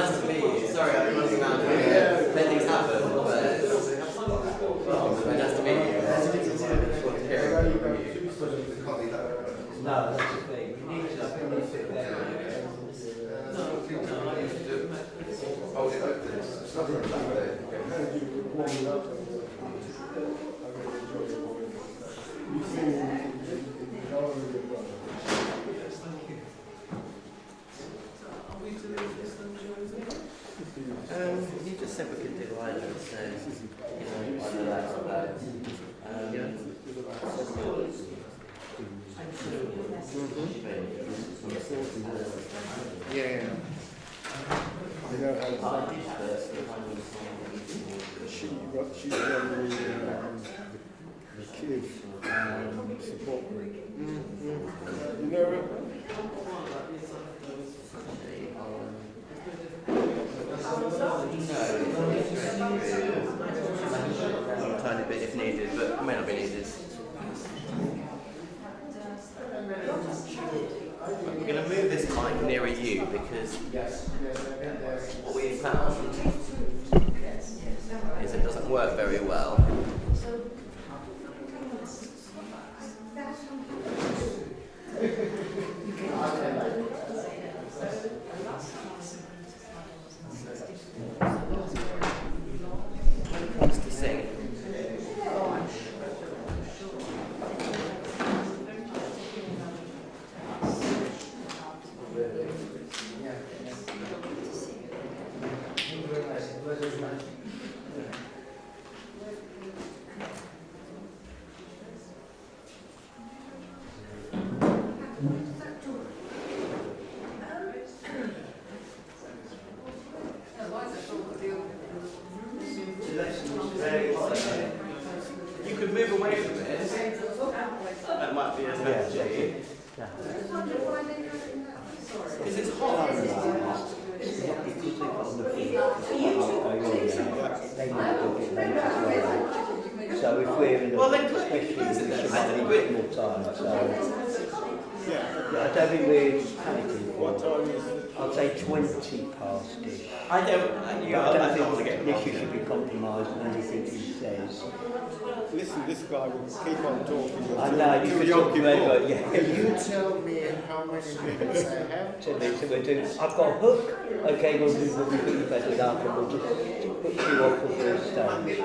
Nice to meet you. Sorry, I'm running around here. Things happen, but nice to meet you. No, that's the thing. You need to sit there. Hold it open. It's not very bad. You just said we could do either, so either that or that. Yeah. You know how she's run the kids support group. You know her? A tiny bit if needed, but it may not be needed. We're going to move this mic nearer you because what we found is it doesn't work very well. Wants to sing. You could move away from it. That might be a strategy. Because it's hot. So if we're in Well, then especially close it then. I a think bit more time, so yeah, I don't think we're panicking. What time is it? I'd say 20 past-ish. I don't want to get This should be compromised on anything he says. Listen, this guy will keep on talking. I know, you could talk forever, yeah. Can you tell me how many minutes I have? 10 minutes, so we're doing, I've got a hook, okay, we'll put you better it up and we'll just put you off of the stage.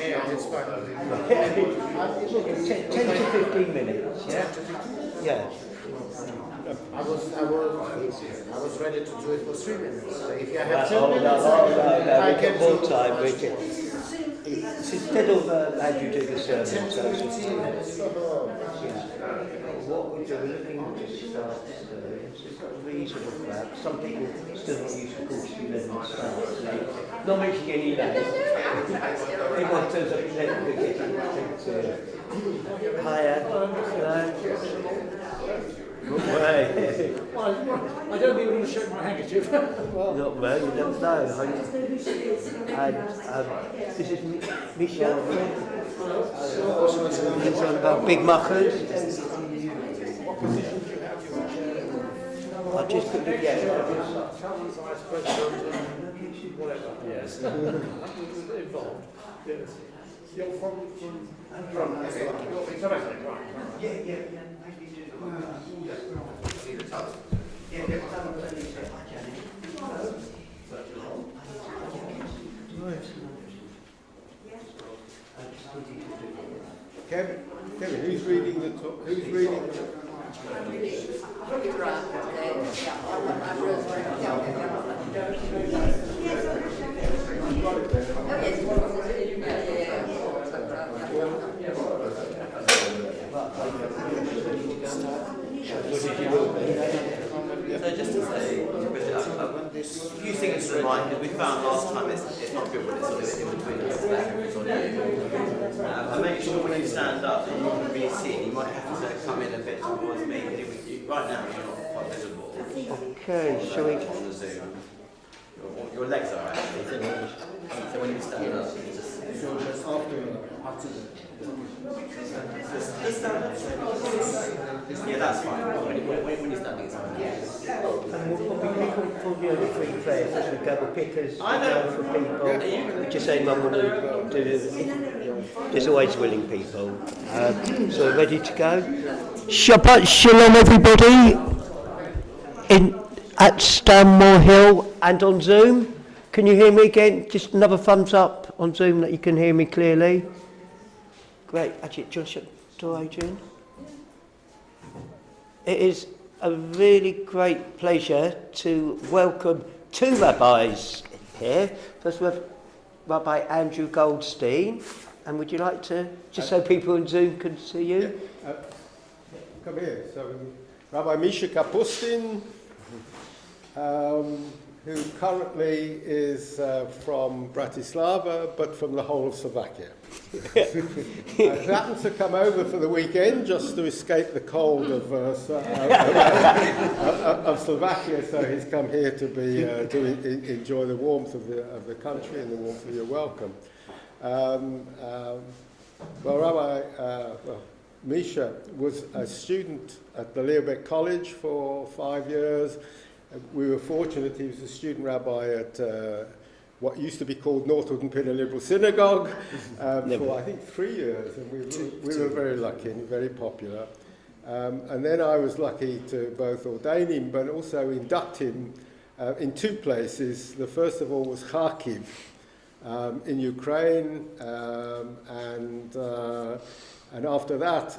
Yeah, it's fine. Look, 10 to 15 minutes, yeah? Yeah. I was ready to do it for 3 minutes. So if you have 10 No, minutes, we've I got can more do time, Richard. It's instead of how you do the sermon, so it's 10 minutes. what we're doing, we're looking to start service. It's got a reasonable crowd. Some people still not used to call 11 starts late. Not mentioning any names. Everyone turns up at 11 to get to hiya. Good way. I don't even want to shake my handkerchief. Not well, you never know. And this is Misha. It's on about big muckers. I just put the Yes. Involved. Yes. You're from Kevin, who's reading the talk? Who's reading the So just to say, a few things to remind, because we found last time it's not good when it's sort of in between the spectrums on you. And make sure when you stand up that you can be seen. You might have to come in a bit towards me. Right now you're not quite visible. Okay, shall we? On the Zoom. Your legs are actually. So when you stand up, you just stand up. Yeah, that's fine. When you're standing, it's fine. And we'll be looking for the free prayers as we go. We'll pick as I know. for people. Just say, Mum, want to do this. There's always willing people. So we're ready to go. Shabbat Shalom, everybody. At Stanmore Hill and on Zoom. Can you hear me again? Just another thumbs up on Zoom that you can hear me clearly. Great. Actually, Josh, do Adrian? It is a really great pleasure to welcome two rabbis here. First we have Rabbi Andrew Goldstein. And would you like to, just so people on Zoom can see you? Come here. So, Rabbi Misha Kapustin, who currently is from Bratislava, but from the whole of Slovakia. He happens to come over for the weekend just to escape the cold of Slovakia, so he's come here to enjoy the warmth of the country and the warmth of your welcome. Misha was a student at the Leobeck College for 5 years. We were fortunate he was a student rabbi at what used to be called North Wootton Pinner Liberal Synagogue for I think 3 years, and we were very lucky and very popular. And then I was lucky to both ordain him but also induct him in two places. The first of all was Kharkiv in Ukraine, and after that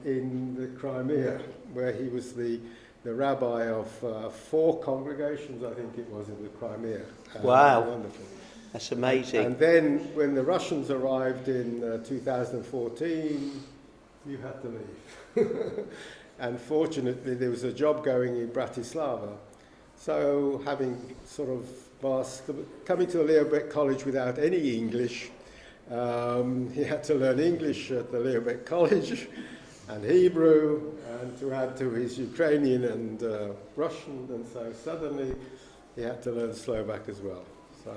in the Crimea, where he was the rabbi of 4 congregations, I think it was, in the Crimea. Wow. Wonderful. That's amazing. And then when the Russians arrived in 2014, you had to leave. And fortunately, there was a job going in Bratislava. So having sort of coming to the Leobeck College without any English, he had to learn English at the Leobeck College and Hebrew, and to add to his Ukrainian and Russian, and so suddenly he had to learn Slovak as well. So,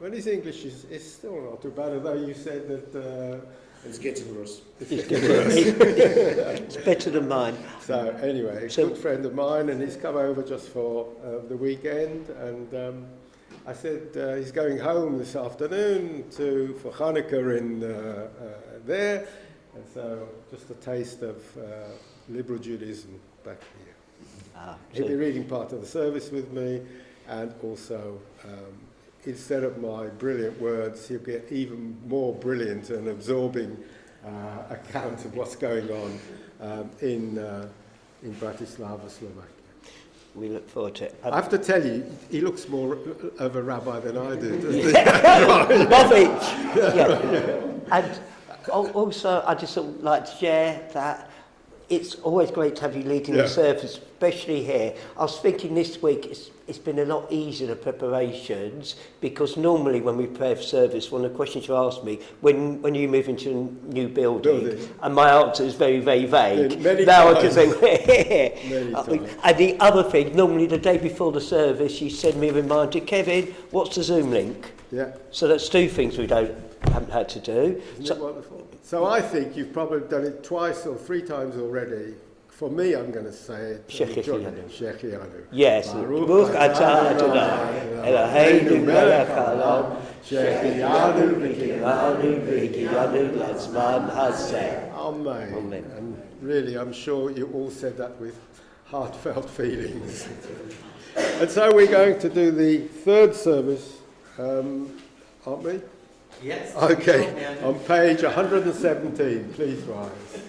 but his English is still not too bad, although you said that... it's getting worse. It's better than mine. So anyway, a good friend of mine, and he's come over just for the weekend, and I said he's going home this afternoon for Hanukkah in there. And so, just a taste of liberal Judaism back here. He'll be reading part of the service with me, and also, instead of my brilliant words, he'll get even more brilliant and absorbing account of what's going on in Bratislava, Slovakia. We look forward to it. I have to tell you, he looks more of a rabbi than I do. Love it. Yeah. And also, I just would like to share that it's always great to have you leading the service, especially here. I was thinking this week it's been a lot easier, the preparations, because normally when we pray for service, one of the questions you ask me, when you move into a new building. And my answer is very, very vague. Now I can say, and the other thing, normally the day before the service, you send me a reminder, Kevin, what's the Zoom link? Yeah. So that's 2 things we haven't had to do. Isn't it wonderful? So I think you've probably done it twice or 3 times already. For me, I'm going to say it. Shechianu. Yes. Baruch atah Adonai Eloheinu melech haolam shechianu v'higiyanu lezman hazeh. Amen. And really, I'm sure you all said that with heartfelt feelings. And so we're going to do the 3rd service, aren't we? Yes. Okay, on page 117, please rise.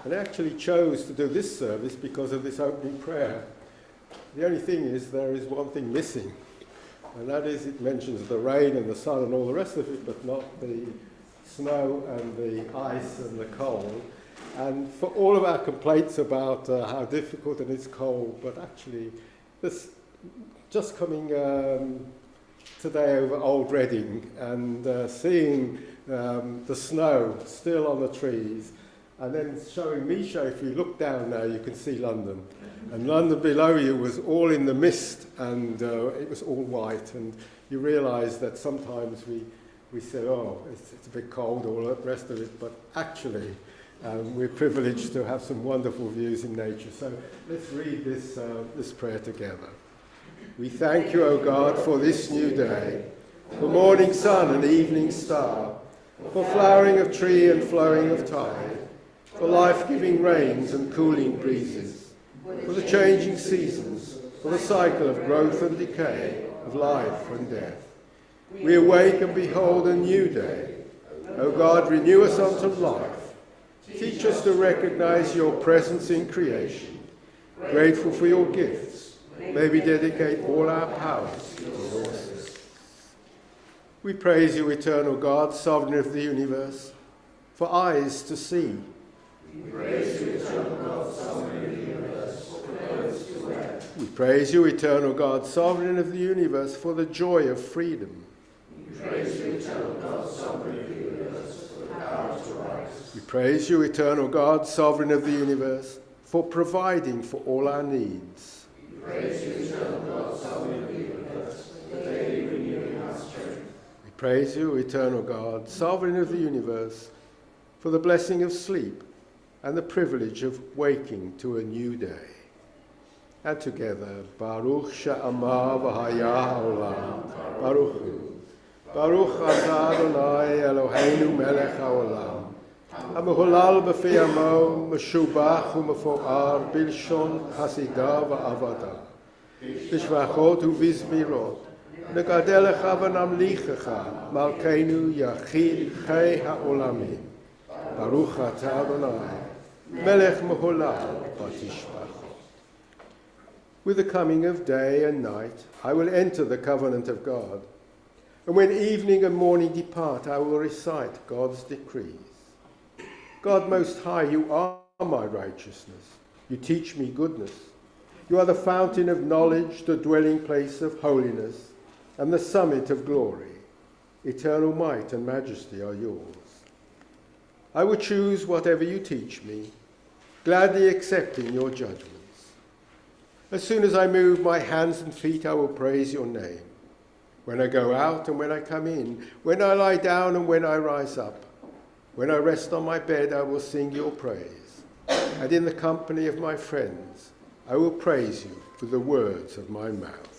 And I actually chose to do this service because of this opening prayer. The only thing is, there is one thing missing, and that is it mentions the rain and the sun and all the rest of it, but not the snow and the ice and the cold. And for all of our complaints about how difficult and it's cold, but actually, this just coming today over Old Reading and seeing the snow still on the trees, and then showing Misha, if you look down now, you can see London. And London below you was all in the mist, and it was all white. And you realise that sometimes we say, oh, it's a bit cold, all the rest of it, but actually we're privileged to have some wonderful views in nature. So let's read this prayer together. We thank you, O God, for this new day, for morning sun and evening star, for flowering of tree and flowing of tide, for life-giving rains and cooling breezes, for the changing seasons, for the cycle of growth and decay, of life and death. We awake and behold a new day. O God, renew us unto life. Teach us to recognize your presence in creation. Grateful for your gifts, may we dedicate all our powers to your service. We praise you, eternal God, sovereign of the universe, for eyes to see. We praise you, eternal God, sovereign of the universe, for clothes to wear. We praise you, eternal God, sovereign of the universe, for the joy of freedom. We praise you, eternal God, sovereign of the universe, for the power to rise. We praise you, eternal God, sovereign of the universe, for providing for all our needs. We praise you, eternal God, sovereign of the universe, for daily renewing our strength. We praise you, eternal God, sovereign of the universe, for the blessing of sleep and the privilege of waking to a new day. And together, Baruch she'amar v'haya ha'olam, Baruch hu. Baruch atah Adonai Eloheinu melech ha'olam, המהולל בפי עמו, משובח ומפואר בלשון חסידה ועבדה, בשבחות ובזמירות, נגדל לך ונמליכך, מלכנו יחיד חי העולמים. ברוך אתה אדוני, מלך מהולל ותשבחו. With the coming of day and night, I will enter the covenant of God. And when evening and morning depart, I will recite God's decrees. God Most High, you are my righteousness. You teach me goodness. You are the fountain of knowledge, the dwelling place of holiness, and the summit of glory. Eternal might and majesty are yours. I will choose whatever you teach me, gladly accepting your judgments. As soon as I move my hands and feet, I will praise your name. When I go out and when I come in, when I lie down and when I rise up, when I rest on my bed, I will sing your praise. And in the company of my friends, I will praise you with the words of my mouth.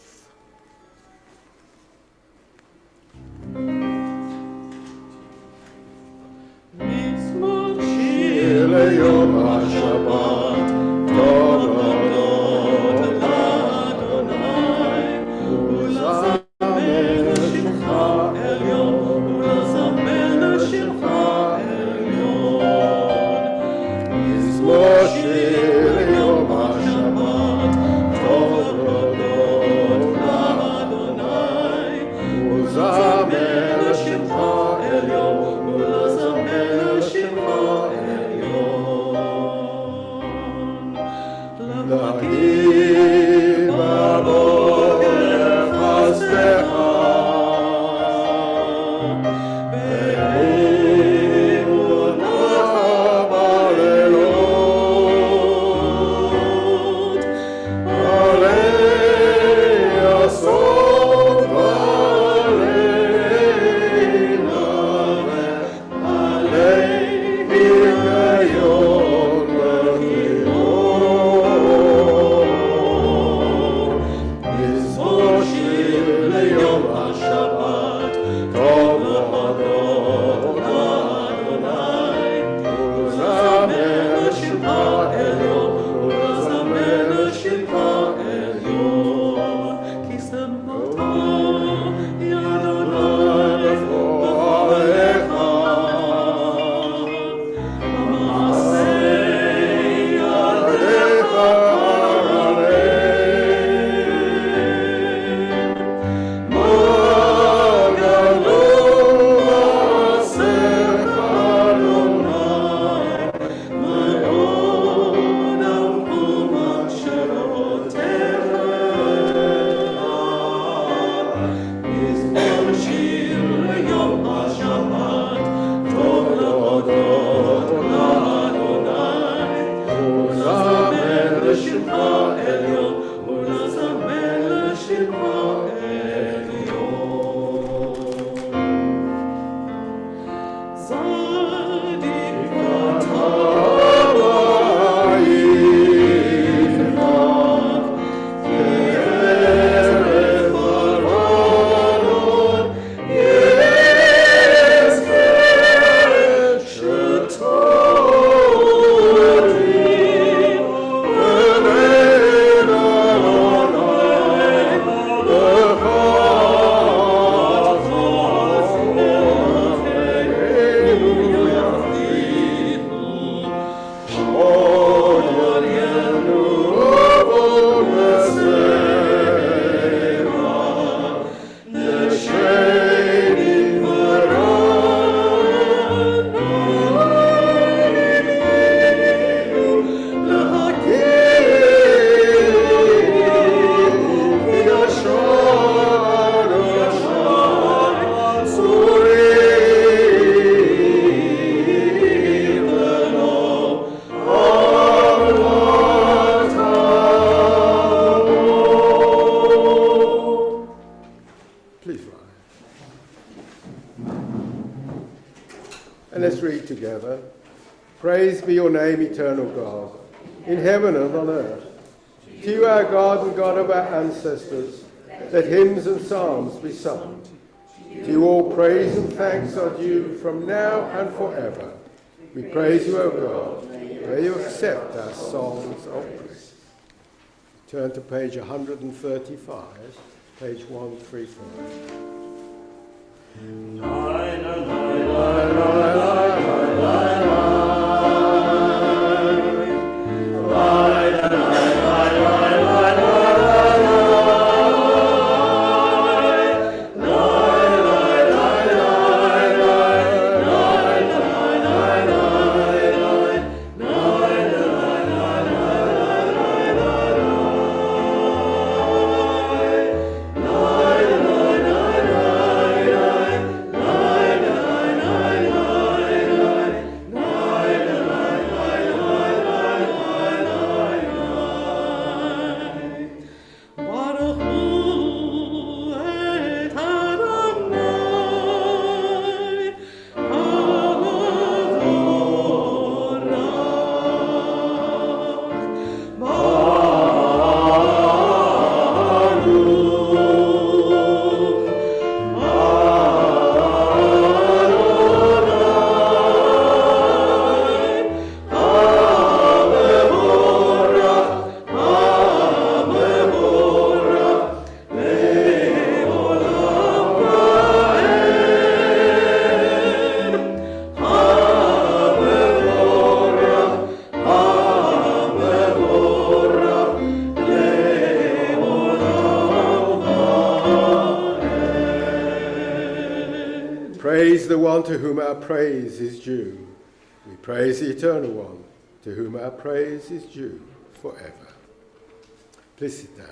And let's read together. Praise be your name, eternal God, in heaven and on earth. To you, our God and God of our ancestors, let hymns and psalms be sung. To you all praise and thanks are due from now and forever. We praise you, O God. May you accept our songs of praise. Turn to page 135, page 135. Praise the one to whom our praise is due. We praise the eternal one, to whom our praise is due forever. Please sit down.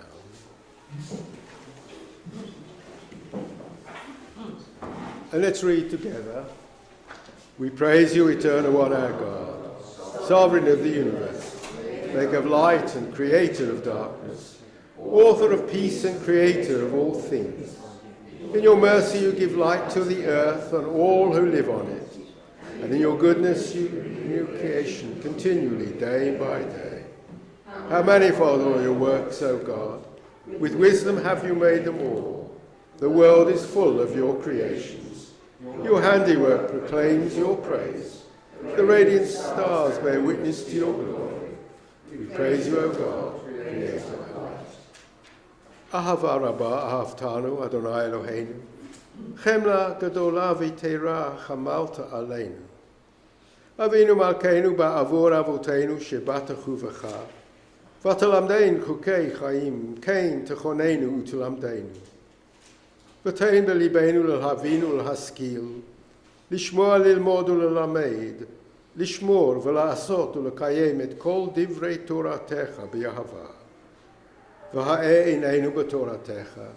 And let's read together. We praise you, eternal one, our God, sovereign of the universe, maker of light and creator of darkness, author of peace and creator of all things. In your mercy you give light to the earth and all who live on it, and in your goodness you renew creation continually, day by day. How manifold are your works, O God! With wisdom have you made them all. The world is full of your creations. Your handiwork proclaims your praise. The radiant stars bear witness to your glory. We praise you, O God, creator of light. Ahava Rabbah ahavtanu Adonai Eloheinu, chemla gadola v'teira chamalta aleinu. Avinu malkeinu ba'avur avotenu shebatachu v'cha, v'talamdein chukei chaim, kein techonenu u'talamdeinu. V'tein b'libeinu l'havinu l'haskil, lishmoa lilmod u'lelamed, lishmor v'la'asot u'lekayem et kol divrei toratecha b'yahava. V'ha'e ineinu b'toratecha,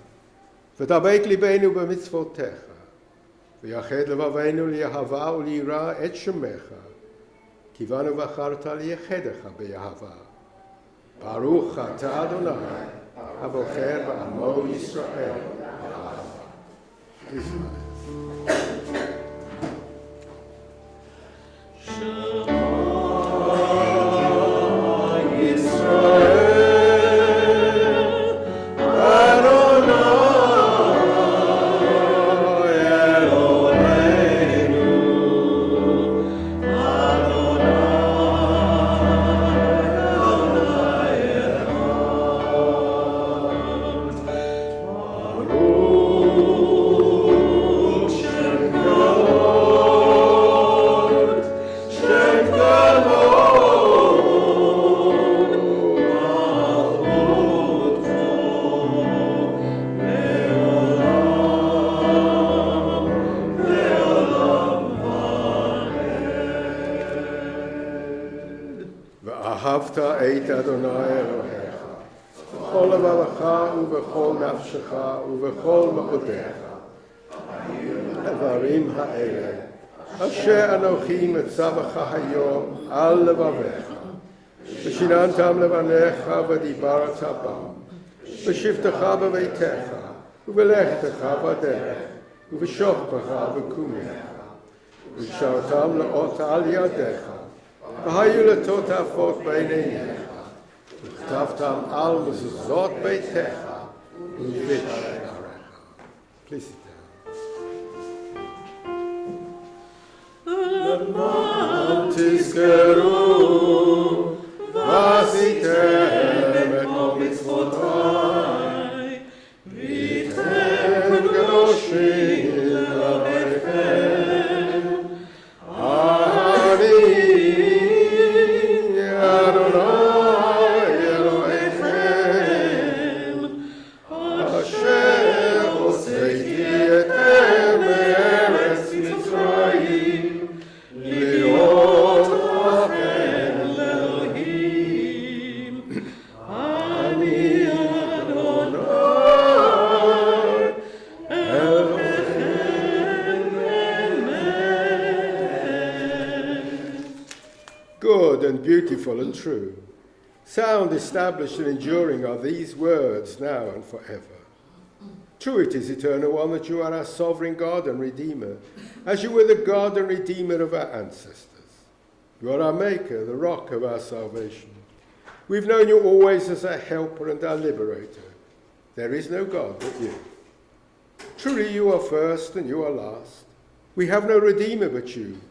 v'dabek libeinu b'mitzvotecha, v'yached levaveinu liyahava u'liyira et shemecha, kivanu v'acharta liyechedecha b'yahava. Baruch ata Adonai, abocher b'amo Yisrael. ואהבת את אדוני אלוהיך, בכל לבבך ובכל נפשך ובכל מאודיך. הדברים האלה, אשר אנוכי מצווך היום על לבביך, ושיננתם לבניך ודיברת בם, בשבתך בביתך, ובלכתך בדרך, ובשוכבך ובקומך, וקשרתם לאות על ידיך, והיו לטוטפות בין עיניך, וכתבתם על מזוזות ביתך, ובבית שעריך. Please sit down. למען תזכרו ועשיתם את כל מצוותיי, והייתם קדושים לבריכם. אני אדוני אלוהיכם, אשר הוצאתי אתכם מארץ מצרים, להיות לכם לאלוהים. אני אדוני Good and beautiful and true, sound, established and enduring are these words now and forever. True it is, Eternal One, that you are our sovereign God and Redeemer, as you were the God and Redeemer of our ancestors. You are our Maker, the rock of our salvation. We've known you always as our helper and our liberator. There is no God but you. Truly you are first and you are last. We have no Redeemer but you.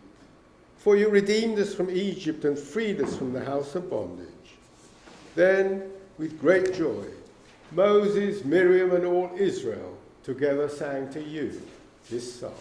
For you redeemed us from Egypt and freed us from the house of bondage. Then, with great joy, Moses, Miriam, and all Israel together sang to you this song.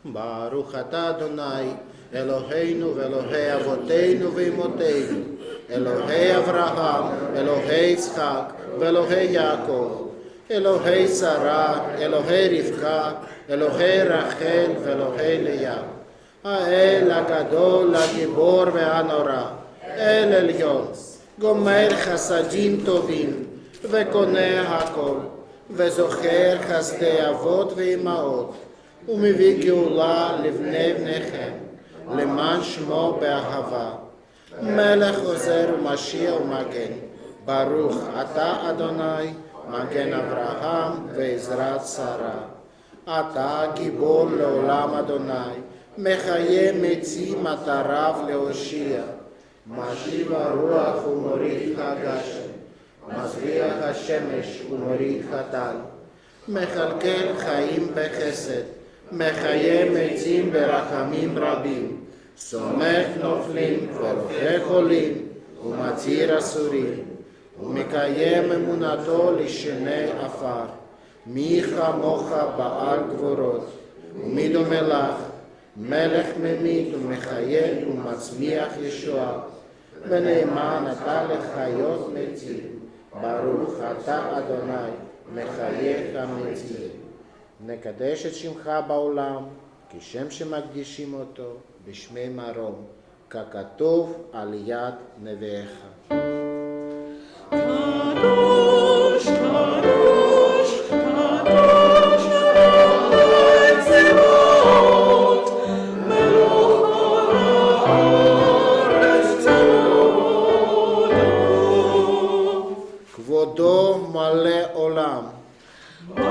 ברוך אתה אדוני אלוהינו ואלוהי אבותינו ואמותינו, אלוהי אברהם, אלוהי יצחק ואלוהי יעקב, אלוהי שרה, אלוהי רבקה, אלוהי רחל ואלוהי לאה, האל הגדול, הגיבור והנורא, אל עליון, גומר חסדים טובים וקונה הכל, וזוכר חסדי אבות ואמהות, ומביא גאולה לבני בניכם, למען שמו באהבה. מלך עוזר ומשיח ומגן, ברוך אתה אדוני, מגן אברהם ועזרת שרה. אתה גיבור לעולם אדוני, מחיה מתים אתה רב להושיע. משיב הרוח ומוריד הגשם, מזריח השמש ומוריד הטל. מכלכל חיים בחסד, מחיה מתים ברחמים רבים. סומך נופלים ורופא חולים, ומתיר אסורים. ומקיים אמונתו לשני עפר. מי כמוך בעל גבורות, ומי דומה לך, מלך ממית ומחיה ומצמיח ישועה. ונאמן אתה לחיות מתים, ברוך אתה אדוני, מחייך המתים. נקדש את שמך בעולם, כשם שמקדישים אותו בשמי מרום, ככתוב על יד נביאיך. קדוש, קדוש, קדוש, אדוני צבאות, מלוך הארץ כבודו. כבודו מלא עולם. ברוך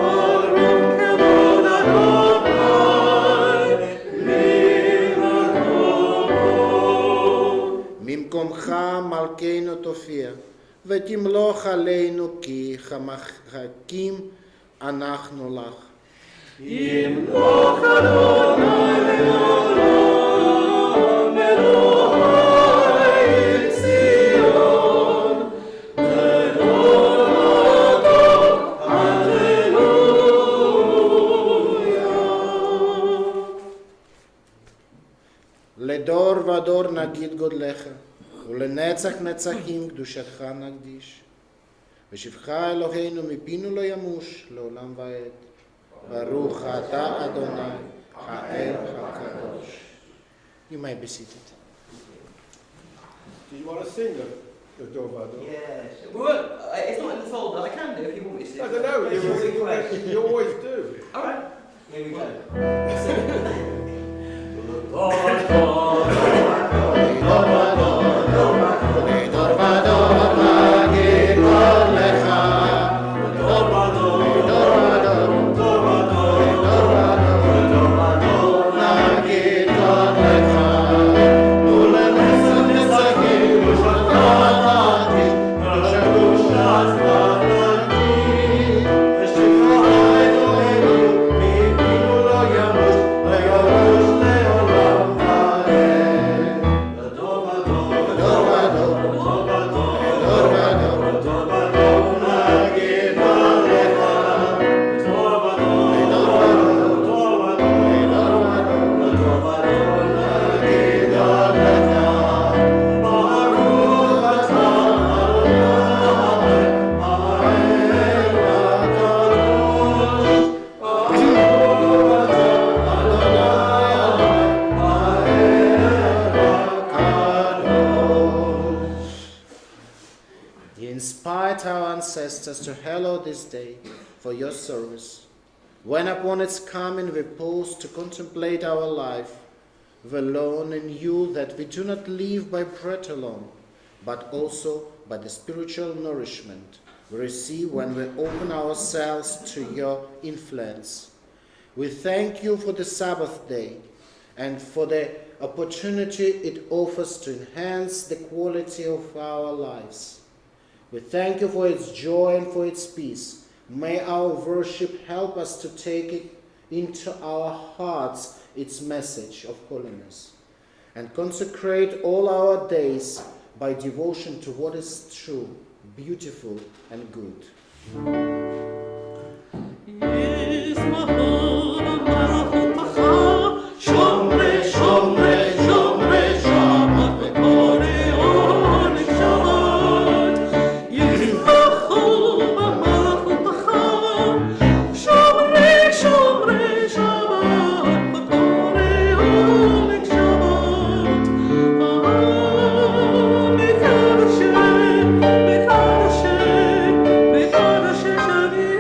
כבוד אדוני, ממקומך מלכנו תופיע, ותמלוך עלינו כי מחכים אנחנו לך. ימלוך אדוני לעולם, אלוהי ציון, גדולתו, הללויה. לדור ודור נגיד גודלך, ולנצח נצחים קדושתך נקדיש. ושבך אלוהינו מפינו לא ימוש לעולם ועד. ברוך אתה אדוני, האל הקדוש. You may be seated. Do you want to sing the Dovado? Yes. Well, it's not in the folder. I can do if you want me to. I don't know, you always do. All right. Here we go. To hallow this day for your service. When upon its coming we pause to contemplate our life, we learn in you that we do not live by bread alone, but also by the spiritual nourishment we receive when we open ourselves to your influence. We thank you for the Sabbath day and for the opportunity it offers to enhance the quality of our lives. We thank you for its joy and for its peace. May our worship help us to take it into our hearts, its message of holiness, and consecrate all our days by devotion to what is true, beautiful, and good. Shani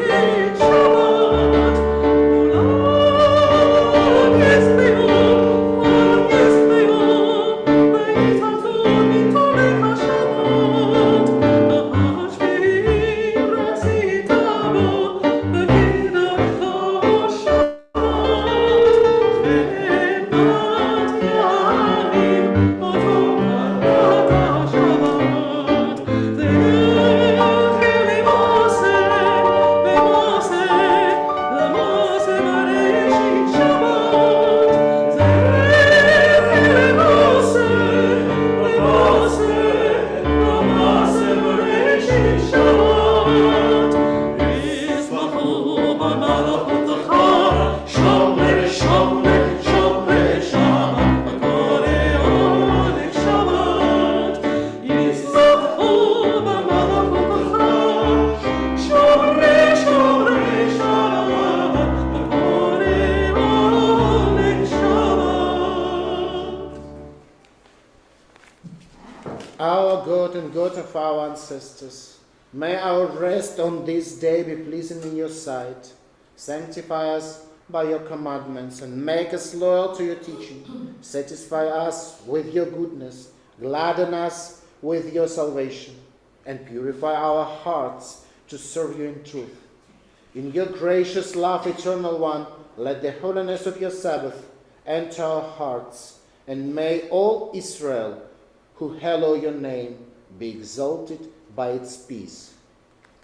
our God and God of our ancestors, may our rest on this day be pleasing in your sight. Sanctify us by your commandments and make us loyal to your teaching. Satisfy us with your goodness, gladden us with your salvation, and purify our hearts to serve you in truth. In your gracious love, eternal one, let the holiness of your Sabbath enter our hearts, and may all Israel who hallow your name be exalted by its peace.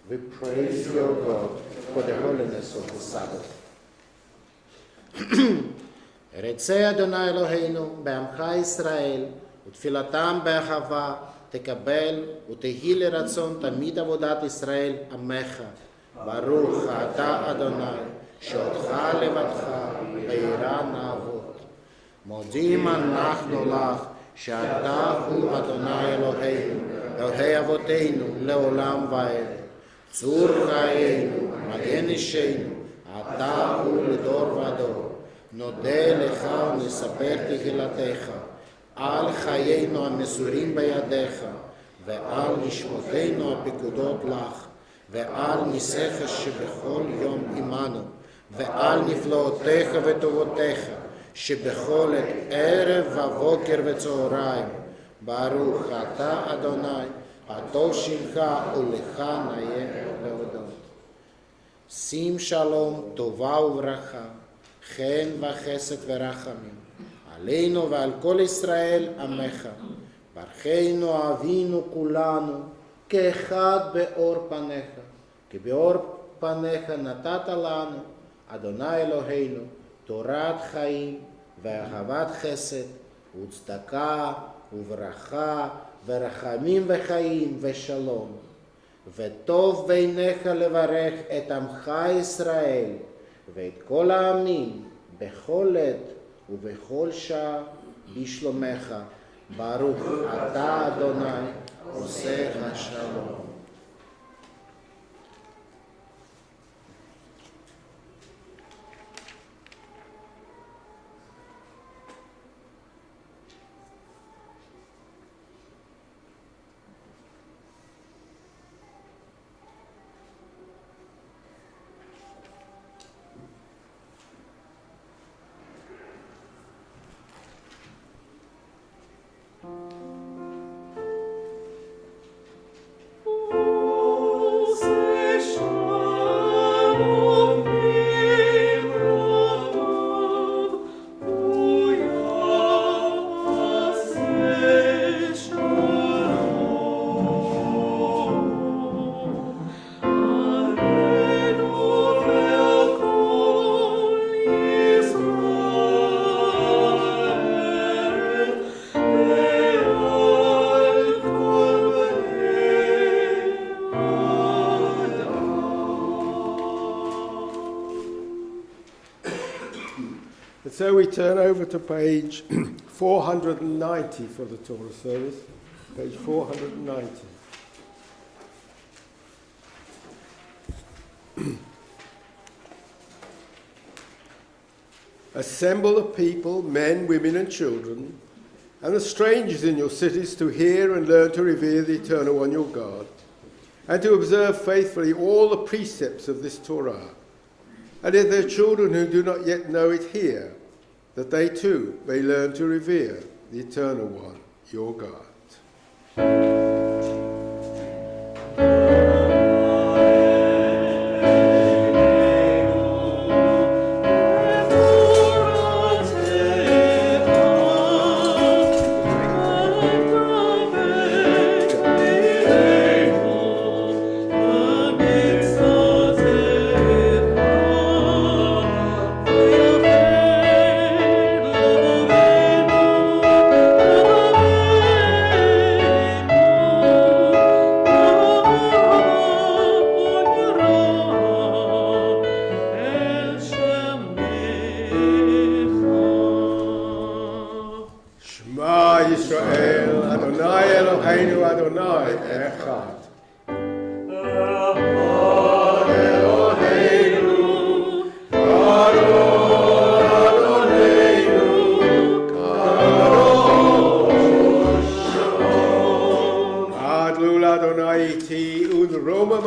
We praise your God for the holiness of the Sabbath. רצה אדוני אלוהינו בעמך ישראל ותפילתם באהבה תקבל ותהי לרצון תמיד עבודת ישראל עמך. ברוך אתה אדוני שאותך לבדך ביראה נעבוד. מודים אנחנו לך שאתה הוא אדוני אלוהינו, אלוהי אבותינו לעולם ועד. צור חיינו, מגן אישנו, אתה הוא לדור ודור. נודה לך ונספר תהילתך, על חיינו המסורים בידיך, ועל נשמותינו הפקודות לך, ועל ניסיך שבכל יום עמנו, ועל נפלאותיך וטובותיך, שבכל עת ערב ובוקר וצהריים. ברוך אתה אדוני, הטוב שמך ולך נהיה להודות. שים שלום, טובה וברכה, חן וחסד ורחמים, עלינו ועל כל ישראל עמך. ברכנו אבינו כולנו, כאחד באור פניך. כי באור פניך נתת לנו, אדוני אלוהינו, תורת חיים ואהבת חסד וצדקה וברכה ורחמים וחיים ושלום. וטוב בעיניך לברך את עמך ישראל ואת כל העמים בכל עת ובכל שעה בשלומך. ברוך אתה אדוני עושה השלום. So we turn over to page 490 for the Torah service. Page 490. Assemble the people, men, women and children, and the strangers in your cities to hear and learn to revere the Eternal One your God, and to observe faithfully all the precepts of this Torah. And if there are children who do not yet know it, hear, that they too may learn to revere the Eternal One, your God.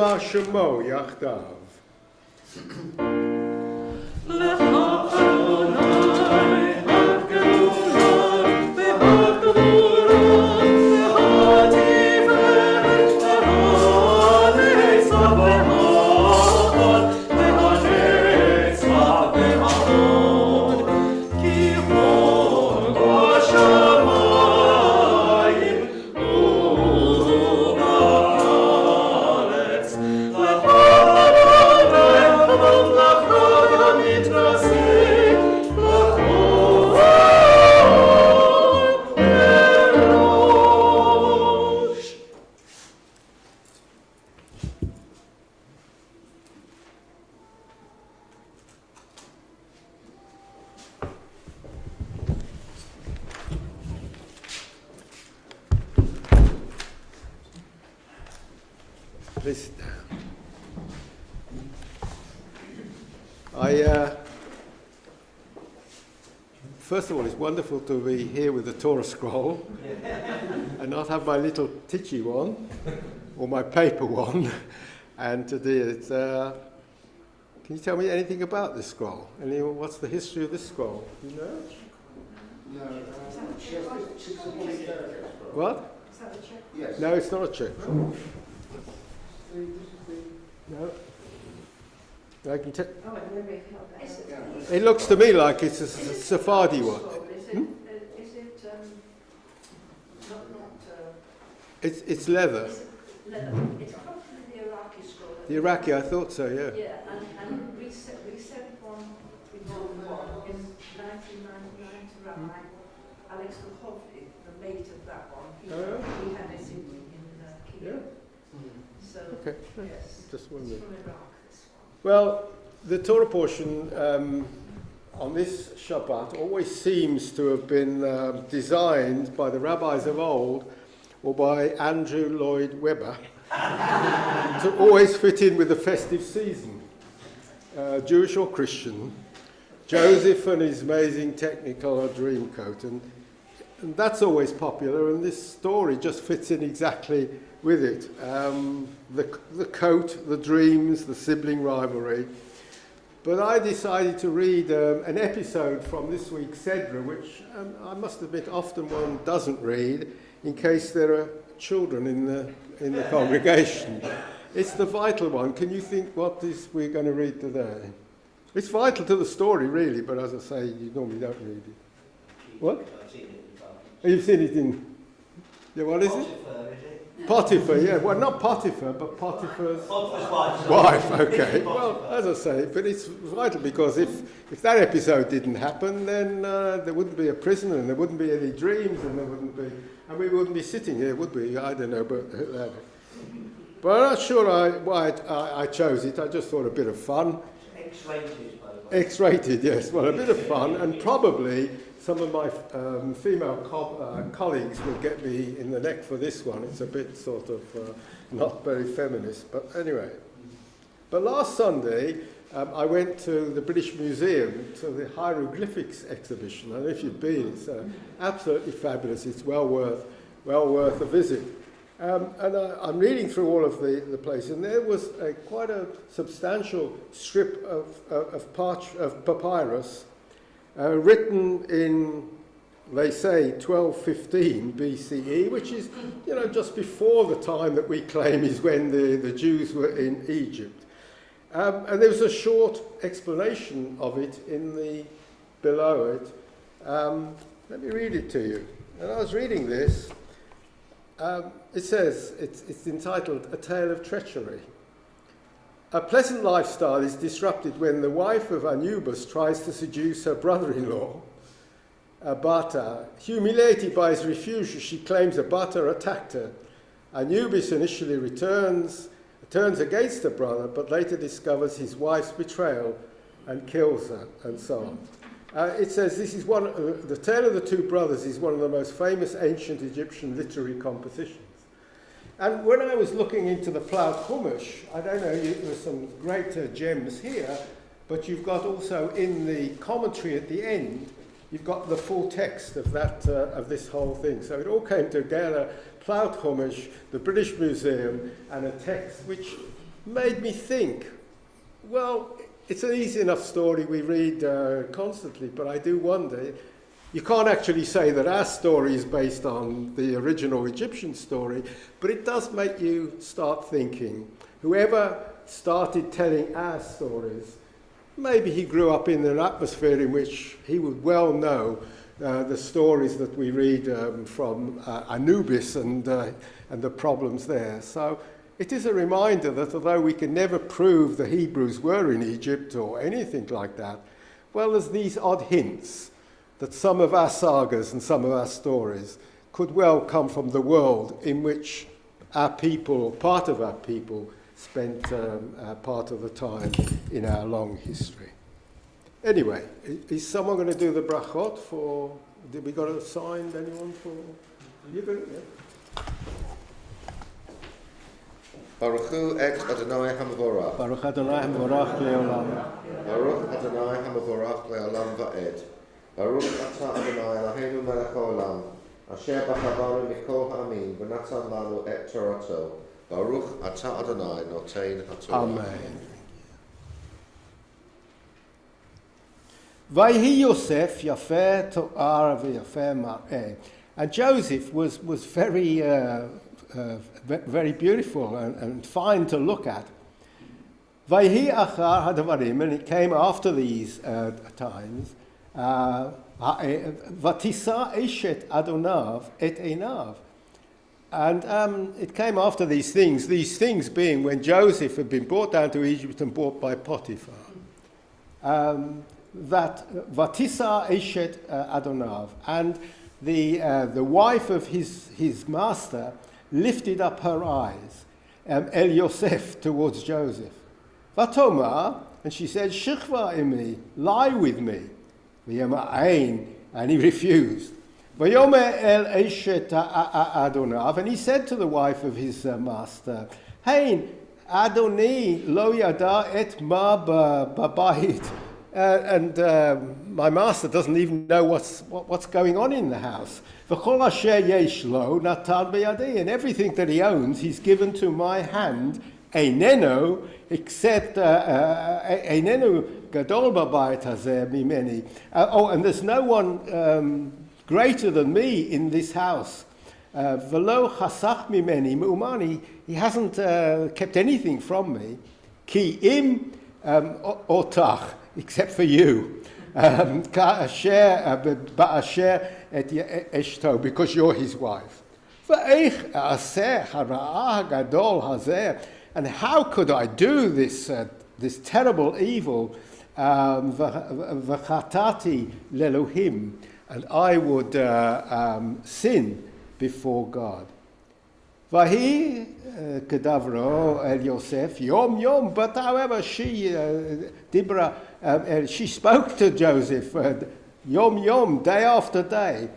נאמר שמו יחדיו. Please sit down. First of all, it's wonderful to be here with the Torah scroll and not have my little titchy one or my paper one. And today it's, can you tell me anything about this scroll? What's the history of this scroll? Do you know? No. What? Is that the check? Yes. No, it's not a check. No. I can tell. Oh, and then we have It looks to me like it's a Sephardi one. Is it not It's leather. is it leather? It's probably the Iraqi scroll. The Iraqi, I thought so, yeah. Yeah, and we sent one, we bought one in 1999 to Rabbi Alex Luhovny, the mate of that one. He had it in Kiev. Yeah. So, Okay. yes, Just it's wondered. from Iraq, this one. Well, the Torah portion on this Shabbat always seems to have been designed by the rabbis of old or by Andrew Lloyd Webber to always fit in with the festive season, Jewish or Christian, Joseph and his amazing Technicolor Dreamcoat, and that's always popular, and this story just fits in exactly with it. The coat, the dreams, the sibling rivalry. But I decided to read an episode from this week's Sedra, which I must admit often one doesn't read, in case there are children in the congregation. It's the vital one. Can you think what we're going to read today? It's vital to the story, really, but as I say, you normally don't read it. What? You've seen it in... Yeah, what is it? Potiphar, yeah. Well, not Potiphar, but Potiphar's wife. Okay. Well, as I say, but it's vital because if that episode didn't happen, then there wouldn't be a prisoner, and there wouldn't be any dreams, and and we wouldn't be sitting here, would we? I don't know, but I'm not sure why I chose it. I just thought a bit of fun. X-rated, by the way. X-rated, yes. Well, a bit of fun, and probably some of my female colleagues will get me in the neck for this one. It's a bit sort of not very feminist, but anyway. But last Sunday, I went to the British Museum to the hieroglyphics exhibition. I don't know if you've been. It's absolutely fabulous. It's well worth a visit. And I'm reading through all of the place, and there was quite a substantial strip of papyrus written in, they say, 1215 BCE, which is, just before the time that we claim is when the Jews were in Egypt. And there was a short explanation of it below it. Let me read it to you. And I was reading this. It says, it's entitled A Tale of Treachery. A pleasant lifestyle is disrupted when the wife of Anubis tries to seduce her brother-in-law, Abata. Humiliated by his refusal, she claims Abata attacked her. Anubis initially turns against her brother, but later discovers his wife's betrayal and kills her, and so on. It says this is the tale of the two brothers is one of the most famous ancient Egyptian literary compositions. And when I was looking into the ploughed Chumash, I don't know, there's some great gems here, but you've got also in the commentary at the end, you've got the full text of this whole thing. So it all came together, ploughed Chumash, the British Museum, and a text which made me think, well, it's an easy enough story we read constantly, but I do wonder, you can't actually say that our story is based on the original Egyptian story, but it does make you start thinking, whoever started telling our stories, maybe he grew up in an atmosphere in which he would well know the stories that we read from Anubis and the problems there. So it is a reminder that although we can never prove the Hebrews were in Egypt or anything like that, well, there's these odd hints that some of our sagas and some of our stories could well come from the world in which our people, or part of our people, spent part of the time in our long history. Anyway, is someone going to do the brachot for... Did we got a sign, anyone, for... You got it, yeah. Baruch hu et Adonai HaMevorach. Baruch Adonai HaMevorach le'olam. Baruch Adonai HaMevorach le'olam va'ed. Baruch atah Adonai Eloheinu melech haolam. Asher b'chavanu mikol ha'amin v'natan lanu et Torato. Baruch atah Adonai notein haTorah. Amen. Vayhi Yosef yafeh to'ar v'yafeh mar'eh. And Joseph was very very beautiful and fine to look at. Vayhi achar hadavarim, and it came after these times. Vatisa eshet Adonav et einav. And it came after these things being when Joseph had been brought down to Egypt and bought by Potiphar. That Vatisa eshet Adonav, and the wife of his master lifted up her eyes, El Yosef, towards Joseph. Vatoma, and she said, Shichva imi, lie with me. And he refused. Vayomer el eshet Adonav, and he said to the wife of his master, Hein, Adoni lo yada et ma babayit. And my master doesn't even know what's going on in the house. V'chol asher yesh lo natan b'yadi, and everything that he owns, he's given to my hand. Eineno, except Eineno gadol b'bayit hazeh mimeni. And there's no one greater than me in this house. V'lo chasach mimeni me'umani, he hasn't kept anything from me. Ki im otach, except for you, because you're his wife. And how could I do this terrible evil? And I would sin before God. Vahi kedavro el Yosef yom yom. But however, she Dibra, she spoke to Joseph yom yom, day after day.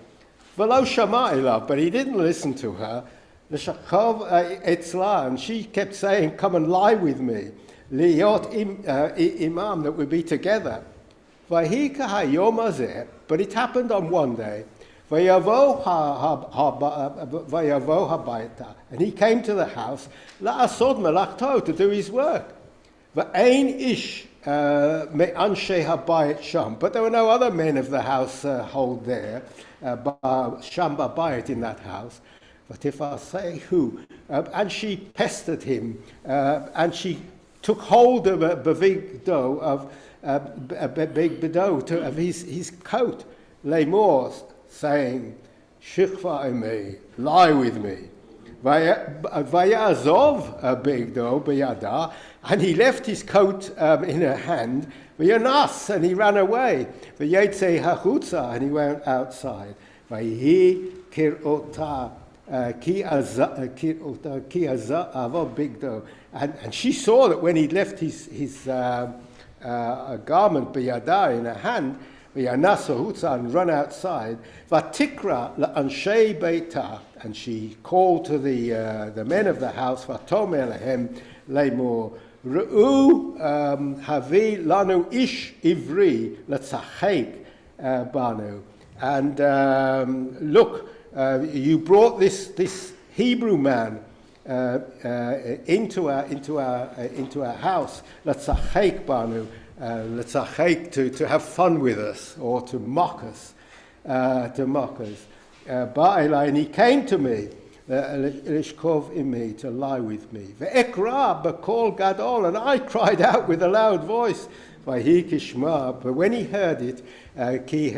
V'lo shama elav, but he didn't listen to her. L'shachov etzla, and she kept saying, "Come and lie with me." Liot imam, that we be together. Vahi kahayom hazeh, but it happened on one day. Vayavo habayta, and he came to the house, la'asod melachto, to do his work. V'ein ish me'anshe habayit sham, but there were no other men of the household there, sham babayit, in that house. But if I say who, and she pestered him, and she took hold of a big dough of his coat, lemor, saying, Shichva imi, lie with me. Vayazov bigdo biyada, and he left his coat in her hand. Vayanas, and he ran away. Vayetze hachutza, and he went outside. Vayi kirota ki azavo bigdo, and she saw that when he left his garment biyada, in her hand, and run outside. Vatikra la'anshei beita, and she called to the men of the house. Vatomer lehem lemor re'u havi lanu ish ivri letzachek banu. And look, you brought this Hebrew man into our house, latzachek banu, latzachek to have fun with us or to mock us, Ba'elai, and he came to me, lishkov imi, to lie with me. Ve'ekra b'kol gadol, and I cried out with a loud voice. Vayhi kishma, but when he heard it, ki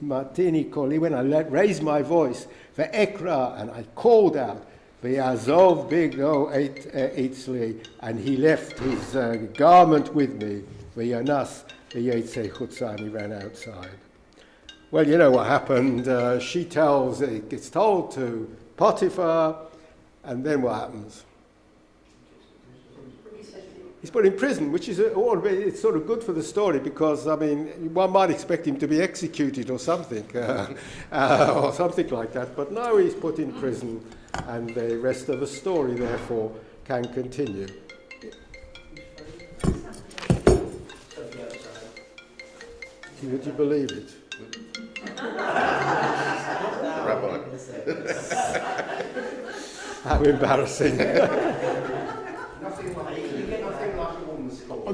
matini koli, when I raised my voice, ve'ekra, and I called out, ve'azov bigdo eitzli, and he left his garment with me, ve'yanas ve'yetzei chutza, and he ran outside. Well, you know what happened. She gets told to Potiphar, and then what happens? He's put in prison, which is it's sort of good for the story because, I mean, one might expect him to be executed or something, or something like that. But no, he's put in prison, and the rest of the story, therefore, can continue. Would you believe it? Rabbi. How embarrassing.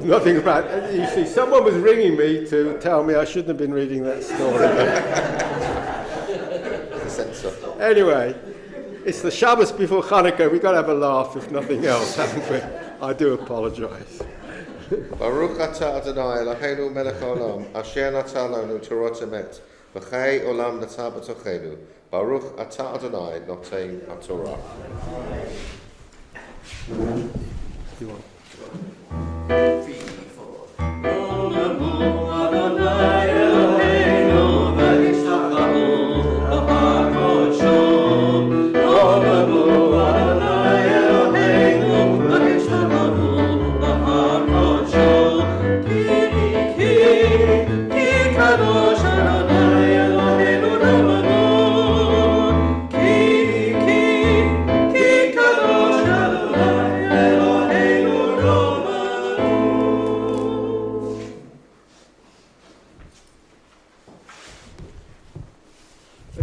Nothing about. You see, someone was ringing me to tell me I shouldn't have been reading that story. Anyway, it's the Shabbos before Hanukkah. We've got to have a laugh, if nothing else, haven't we? I do apologise. Baruch atah Adonai Eloheinu melech haolam, asher natan lanu torot emet, v'chai olam natan b'tochenu. Baruch atah Adonai noten haTorah. You want?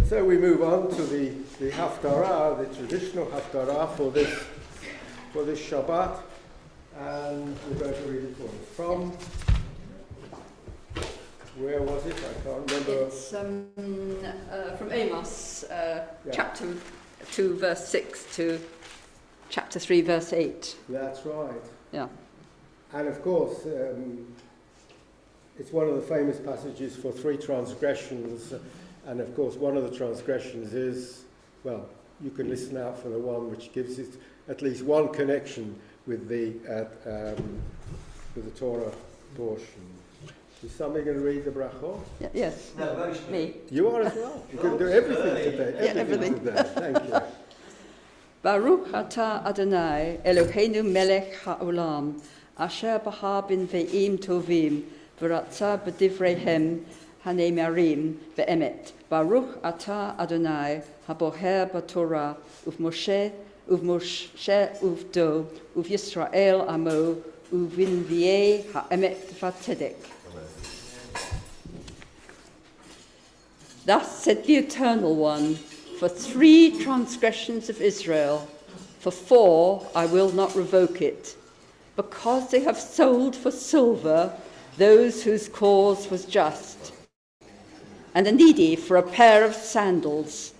So we move on to the Haftarah, the traditional Haftarah for this Shabbat, and we're going to read it for us. From where was it? I can't remember. It's from Amos, chapter 2, verse 6 to chapter 3, verse 8. That's right. Yeah. And of course, it's one of the famous passages for 3 transgressions. And of course, one of the transgressions is, well, you can listen out for the one which gives it at least one connection with the Torah portion. Is somebody going to read the brachot? Yes. No, me. You are as well. You can do everything today. Everything. Today. Thank you. Baruch atah Adonai Eloheinu melech haolam, asher bahar bin ve'im tovim, v'ratza b'divreihem hanemarim ve'emet. Baruch atah Adonai haboher b'Torah uvmoshe uvdo uvYisrael amo uvinviei ha'emet v'tzedek. Thus said the Eternal One, for 3 transgressions of Israel, for 4 I will not revoke it, because they have sold for silver those whose cause was just, and the needy for a pair of sandals.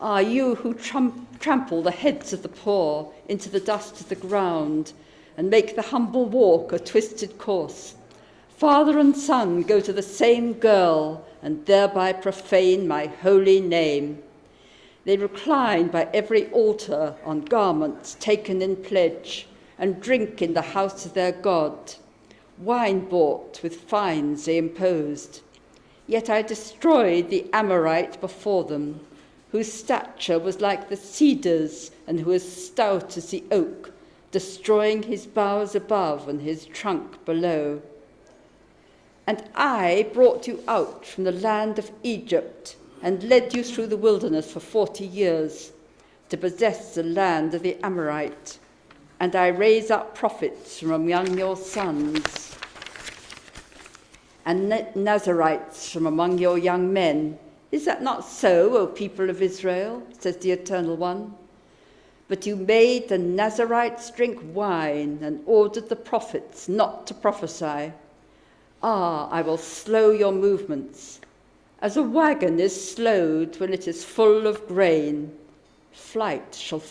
Ah, you who trample the heads of the poor into the dust of the ground, and make the humble walk a twisted course. Father and son go to the same girl, and thereby profane my holy name. They recline by every altar on garments taken in pledge, and drink in the house of their God. Wine bought with fines they imposed. Yet I destroyed the Amorite before them, whose stature was like the cedars, and who was stout as the oak, destroying his boughs above and his trunk below. And I brought you out from the land of Egypt, and led you through the wilderness for 40 years, to possess the land of the Amorite. And I raise up prophets from among your sons, and Nazarites from among your young men. Is that not so, O people of Israel, says the Eternal One? But you made the Nazarites drink wine and ordered the prophets not to prophesy. Ah, I will slow your movements. As a wagon is slowed when it is full of grain, flight shall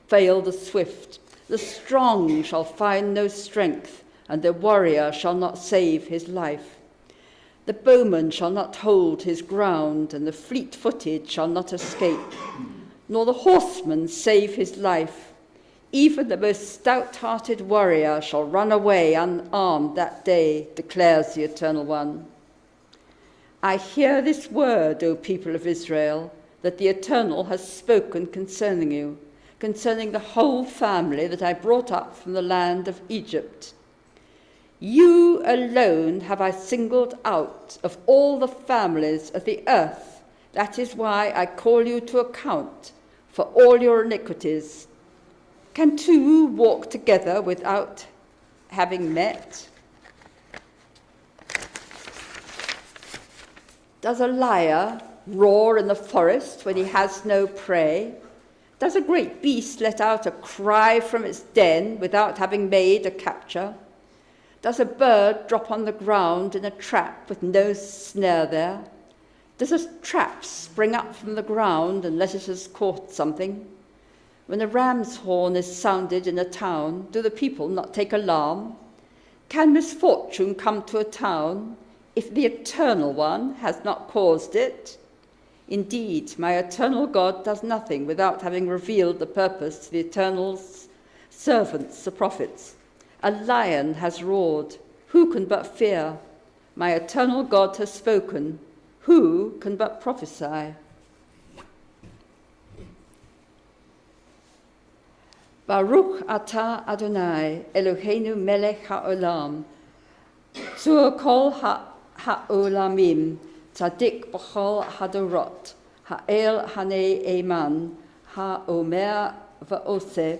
fail the swift. The strong shall find no strength, and the warrior shall not save his life. The bowman shall not hold his ground, and the fleet-footed shall not escape, nor the horseman save his life. Even the most stout-hearted warrior shall run away unarmed that day, declares the Eternal One. I hear this word, O people of Israel, that the Eternal has spoken concerning you, concerning the whole family that I brought up from the land of Egypt. You alone have I singled out of all the families of the earth. That is why I call you to account for all your iniquities. Can two walk together without having met? Does a lion roar in the forest when he has no prey? Does a great beast let out a cry from its den without having made a capture? Does a bird drop on the ground in a trap with no snare there? Does a trap spring up from the ground unless it has caught something? When a ram's horn is sounded in a town, do the people not take alarm? Can misfortune come to a town if the Eternal One has not caused it? Indeed, my eternal God does nothing without having revealed the purpose to the Eternal's servants, the prophets. A lion has roared. Who can but fear? My eternal God has spoken. Who can but prophesy? Baruch atah Adonai, Eloheinu melech haolam, tzur kol ha'olamim, tzadik b'chol hadorot, ha'el hanei eman, ha'omer va'oseh,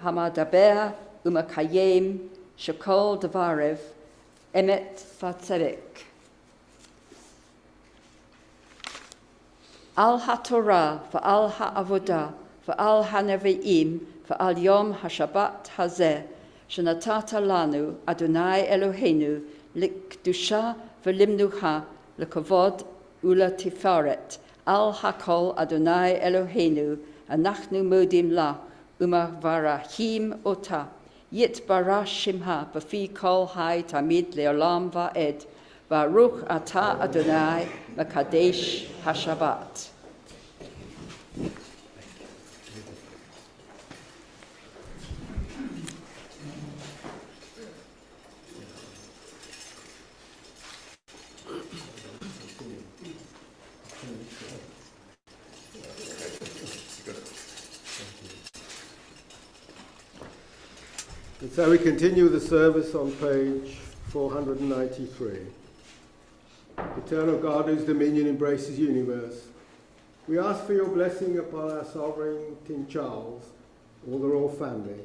ha'madaber u'makayem, shekol devarev, emet v'tzedek. Al ha'torah v'al ha'avodah v'al ha'nevi'im v'al yom ha'shabbat hazeh shenatata lanu Adonai Eloheinu likdusha v'limnucha lekavod u'latifaret al hakol Adonai Eloheinu anachnu modim la u'mavarahim ota yitbarach shimha b'fi kol hai tamid le'olam va'ed Baruch atah Adonai mekadesh haShabbat. And so we continue the service on page 493. Eternal God, whose dominion embraces the universe, we ask for your blessing upon our sovereign King Charles, all the royal family,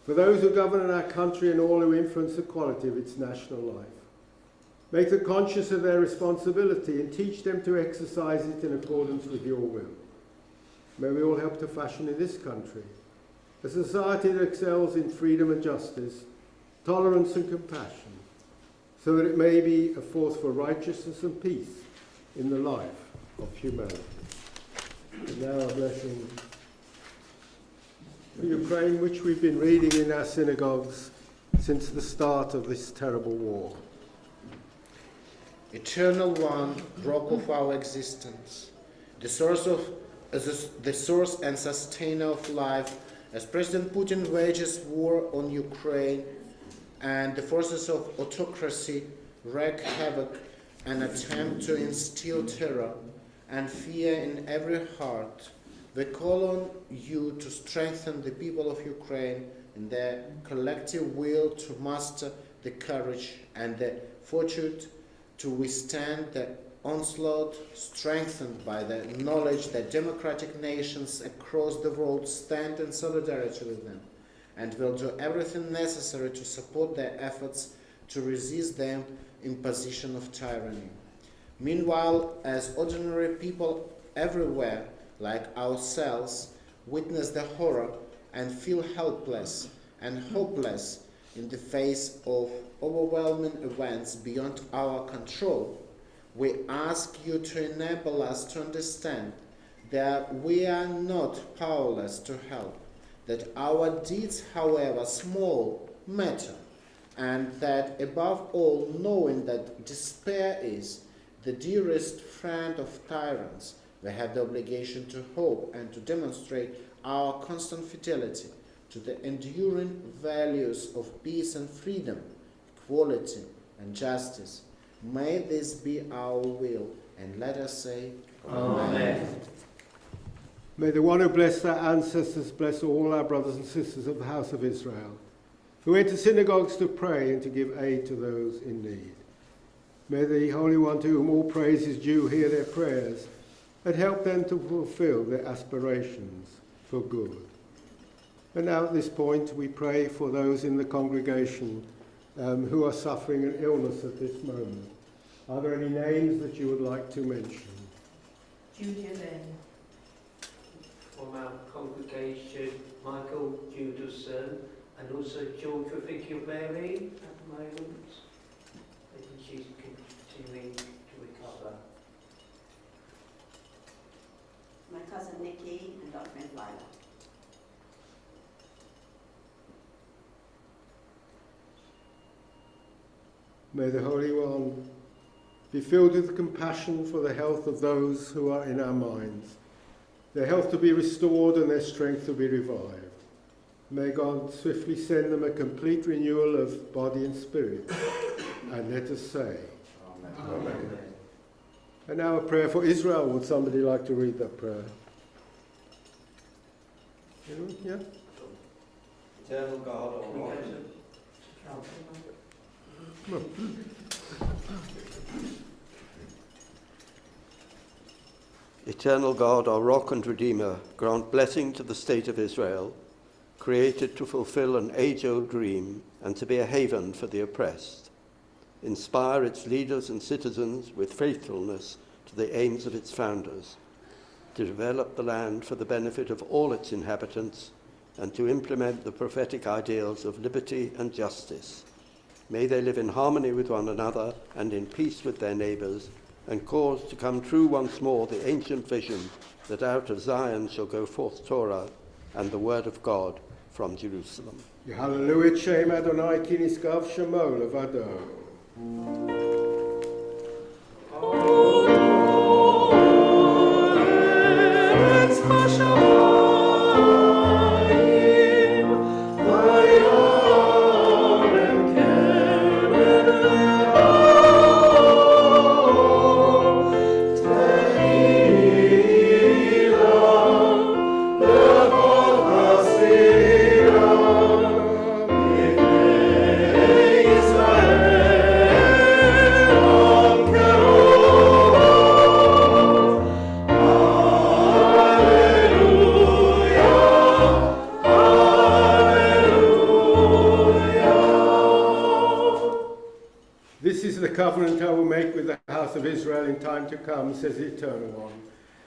for those who govern in our country and all who influence the quality of its national life. Make them conscious of their responsibility and teach them to exercise it in accordance with your will. May we all help to fashion in this country a society that excels in freedom and justice, tolerance and compassion, so that it may be a force for righteousness and peace in the life of humanity. And now a blessing for Ukraine, which we've been reading in our synagogues since the start of this terrible war. Eternal One, rock of our existence, the source and sustainer of life, as President Putin wages war on Ukraine and the forces of autocracy wreak havoc and attempt to instill terror and fear in every heart, we call on you to strengthen the people of Ukraine in their collective will to master the courage and the fortitude to withstand the onslaught, strengthened by the knowledge that democratic nations across the world stand in solidarity with them and will do everything necessary to support their efforts to resist the imposition of tyranny. Meanwhile, as ordinary people everywhere, like ourselves, witness the horror and feel helpless and hopeless in the face of overwhelming events beyond our control, we ask you to enable us to understand that we are not powerless to help, that our deeds, however small, matter, and that above all, knowing that despair is the dearest friend of tyrants, we have the obligation to hope and to demonstrate our constant fidelity to the enduring values of peace and freedom, equality and justice. May this be our will, and let us say, Amen. May the one who blessed our ancestors bless all our brothers and sisters of the house of Israel, who went to synagogues to pray and to give aid to those in need. May the Holy One, to whom all praise is due, hear their prayers and help them to fulfill their aspirations for good. And now at this point we pray for those in the congregation who are suffering an illness at this moment. Are there any names that you would like to mention? Julia Lynn. From our congregation, Michael Judison, and also George Rafiki Berry at the moment. I think she's continuing to recover. My cousin Nikki and our friend Lila. May the Holy One be filled with compassion for the health of those who are in our minds, their health to be restored and their strength to be revived. May God swiftly send them a complete renewal of body and spirit. And let us say, Amen. Amen. And now a prayer for Israel. Would somebody like to read that prayer? Anyone? Yeah? Eternal God, or rock. Eternal God, our rock and redeemer, grant blessing to the state of Israel, created to fulfill an age-old dream and to be a haven for the oppressed. Inspire its leaders and citizens with faithfulness to the aims of its founders, to develop the land for the benefit of all its inhabitants, and to implement the prophetic ideals of liberty and justice. May they live in harmony with one another and in peace with their neighbours, and cause to come true once more the ancient vision that out of Zion shall go forth Torah and the word of God from Jerusalem. Hallelujah, Shem Adonai Kiniskav Shemo Levado. Covenant I will make with the house of Israel in time to come, says the Eternal One.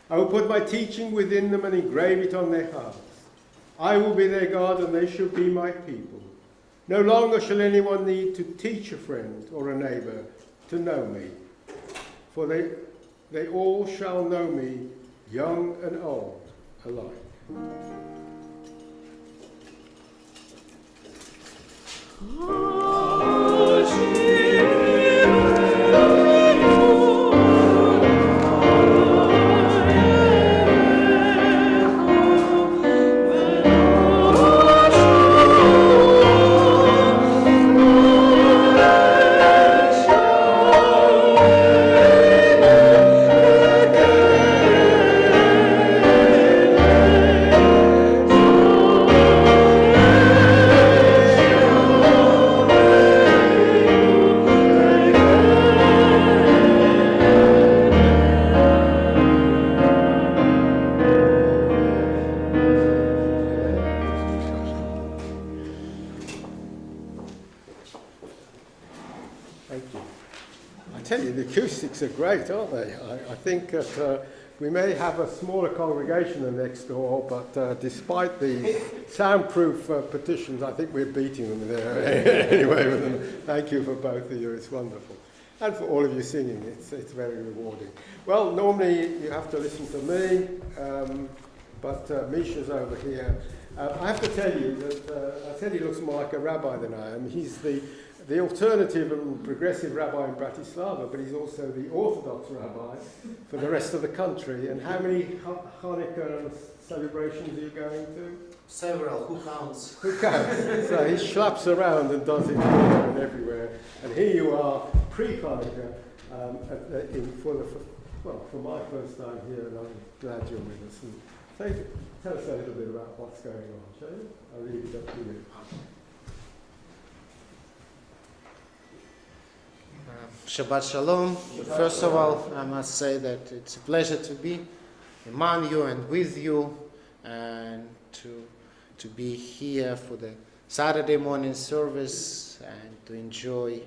I will put my teaching within them and engrave it on their hearts. I will be their God and they shall be my people. No longer shall anyone need to teach a friend or a neighbour to know me, for they all shall know me, young and old alike. Thank you. I tell you, the acoustics are great, aren't they? I think that We may have a smaller congregation than next door, but despite the soundproof petitions, I think we're beating them there anyway with them. Thank you for both of you, it's wonderful. And for all of you singing, it's very rewarding. Well, normally you have to listen to me, but Misha's over here. I have to tell you that I said he looks more like a rabbi than I am. He's the alternative and progressive rabbi in Bratislava, but he's also the Orthodox rabbi for the rest of the country. And how many Hanukkah celebrations are you going to? Several. Who counts? Who counts? So he schlaps around and does it here and everywhere. And here you are, pre-Hanukkah, for my first time here, and I'm glad you're with us. And tell us a little bit about what's going on, shall you? I'll leave it up to you. Shabbat Shalom. First of all, I must say that it's a pleasure to be among you and with you, and to be here for the Saturday morning service and to enjoy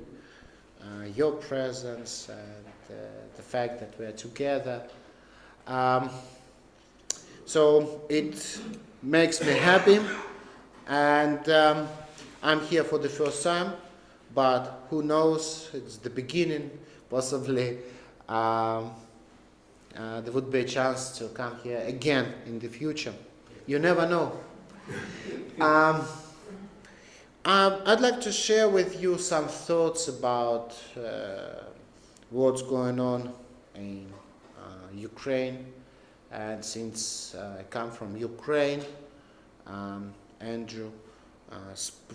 your presence and the fact that we are together. So it makes me happy, and I'm here for the first time. But who knows, it's the beginning, possibly there would be a chance to come here again in the future. You never know. I'd like to share with you some thoughts about what's going on in Ukraine. And since I come from Ukraine,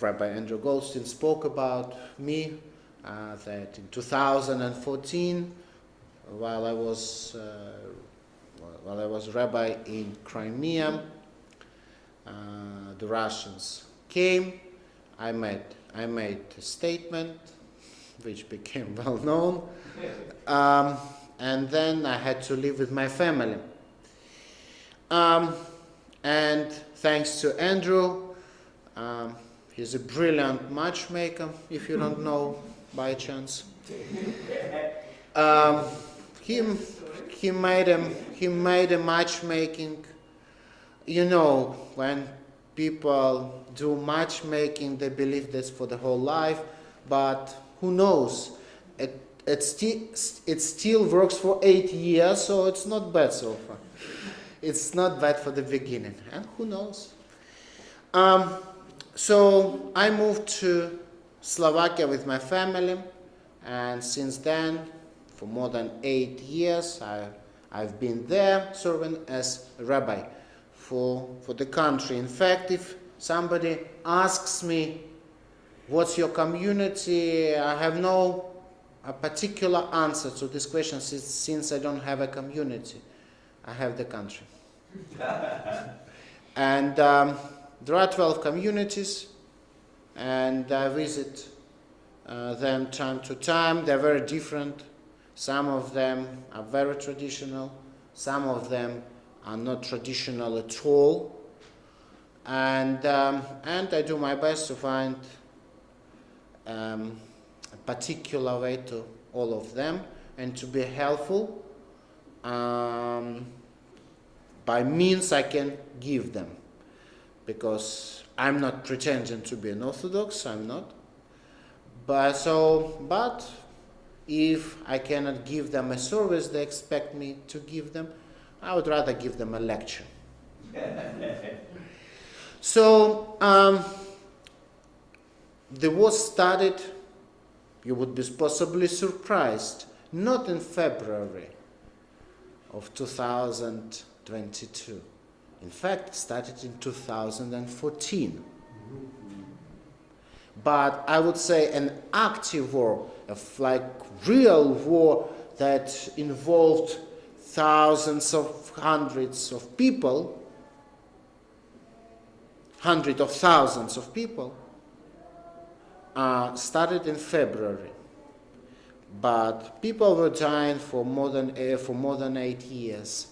Rabbi Andrew Goldstein spoke about me, that in 2014, while I was rabbi in Crimea, the Russians came. I made a statement, which became well known, and then I had to live with my family. And thanks to Andrew. He's a brilliant matchmaker, if you don't know by chance. He made a matchmaking. You know, when people do matchmaking, they believe that's for the whole life, but who knows? It still works for 8 years, so it's not bad so far. It's not bad for the beginning, and who knows? So I moved to Slovakia with my family, and since then, for more than 8 years, I've been there serving as a rabbi for the country. In fact, if somebody asks me, what's your community, I have no particular answer to this question since I don't have a community. I have the country. And there are 12 communities, and I visit them time to time. They're very different. Some of them are very traditional. Some of them are not traditional at all. And I do my best to find a particular way to all of them and to be helpful by means I can give them. Because I'm not pretending to be an Orthodox, I'm not. But if I cannot give them a service they expect me to give them, I would rather give them a lecture. So the war started, you would be possibly surprised, not in February of 2022. In fact, it started in 2014. But I would say an active war, like real war that involved thousands of hundreds of people, hundreds of thousands of people, started in February. But people were dying for more than 8 years.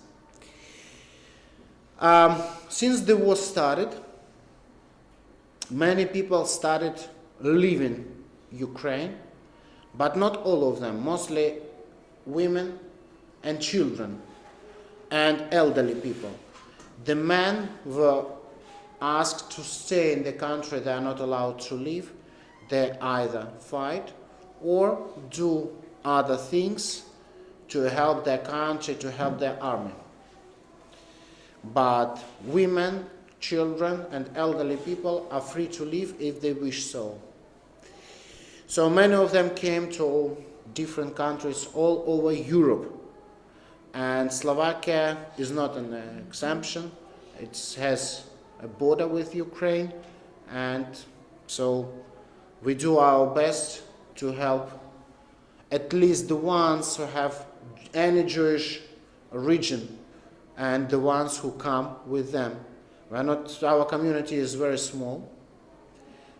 Since the war started, many people started leaving Ukraine, but not all of them, mostly women and children. and elderly people. The men were asked to stay in the country. They are not allowed to leave. They either fight or do other things to help their country, to help their army. But women, children, and elderly people are free to leave if they wish so. So many of them came to different countries all over Europe. And Slovakia is not an exemption. It has a border with Ukraine, and so we do our best to help at least the ones who have any Jewish origin and the ones who come with them. Our community is very small,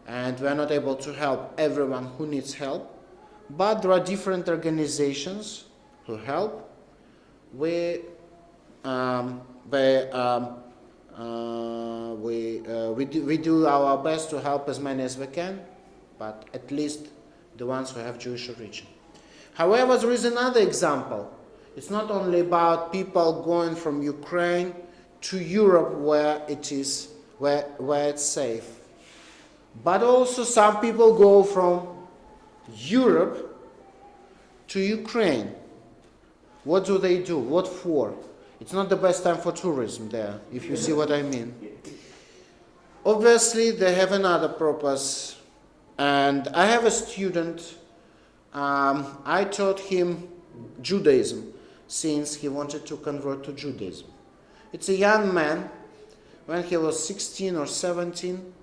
and we're not able to help everyone who needs help, but there are different organizations who help. We do our best to help as many as we can, but at least the ones who have Jewish origin. However, there is another example. It's not only about people going from Ukraine to Europe where it's safe, but also some people go from Europe to Ukraine. What do they do? What for? It's not the best time for tourism there, if you see what I mean. Obviously, they have another purpose. And I have a student, I taught him Judaism since he wanted to convert to Judaism. It's a young man. When he was 16 or 17,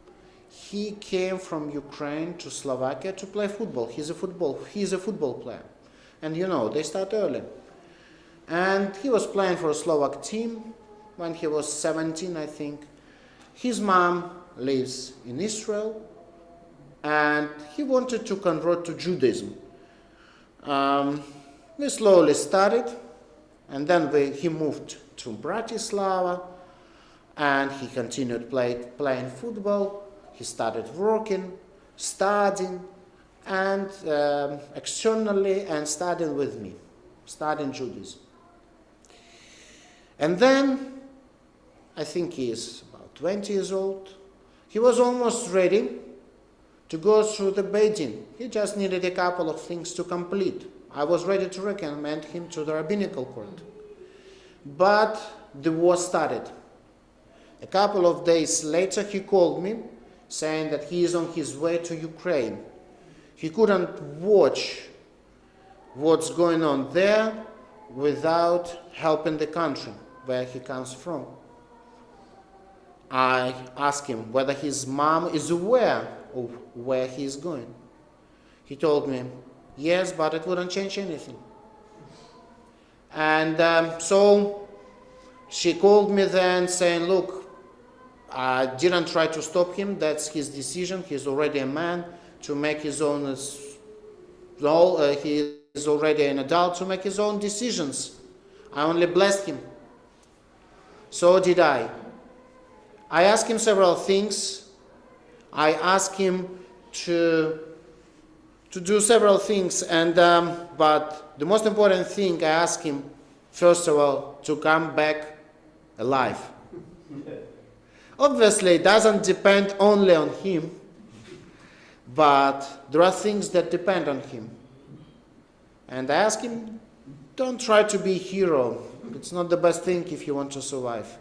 he came from Ukraine to Slovakia to play football. He's a football player. And you know, they start early. And he was playing for a Slovak team when he was 17, I think. His mom lives in Israel, and he wanted to convert to Judaism. We slowly started, and then he moved to Bratislava, and he continued playing football. He started working, studying, and externally, and studying with me, studying Judaism. And then, I think he is about 20 years old, he was almost ready to go through the Beit Din. He just needed a couple of things to complete. I was ready to recommend him to the rabbinical court. But the war started. A couple of days later, he called me, saying that he is on his way to Ukraine. He couldn't watch what's going on there without helping the country where he comes from. I asked him whether his mom is aware of where he is going. He told me, yes, but it wouldn't change anything. And so she called me then saying, look, I didn't try to stop him. That's his decision. He's already a man to make his own, he is already an adult to make his own decisions. I only blessed him. So did I. I asked him several things. I asked him to do several things, and but the most important thing I asked him, first of all, to come back alive. Obviously, it doesn't depend only on him, but there are things that depend on him. And I asked him, don't try to be a hero. It's not the best thing if you want to survive.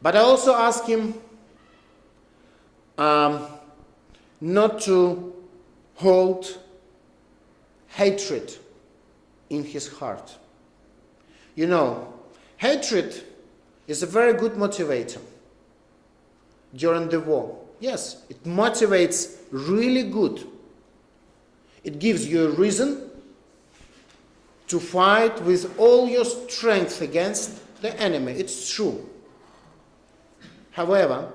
But I also asked him not to hold hatred in his heart. You know, hatred is a very good motivator during the war. Yes, it motivates really good. It gives you a reason to fight with all your strength against the enemy. It's true. However,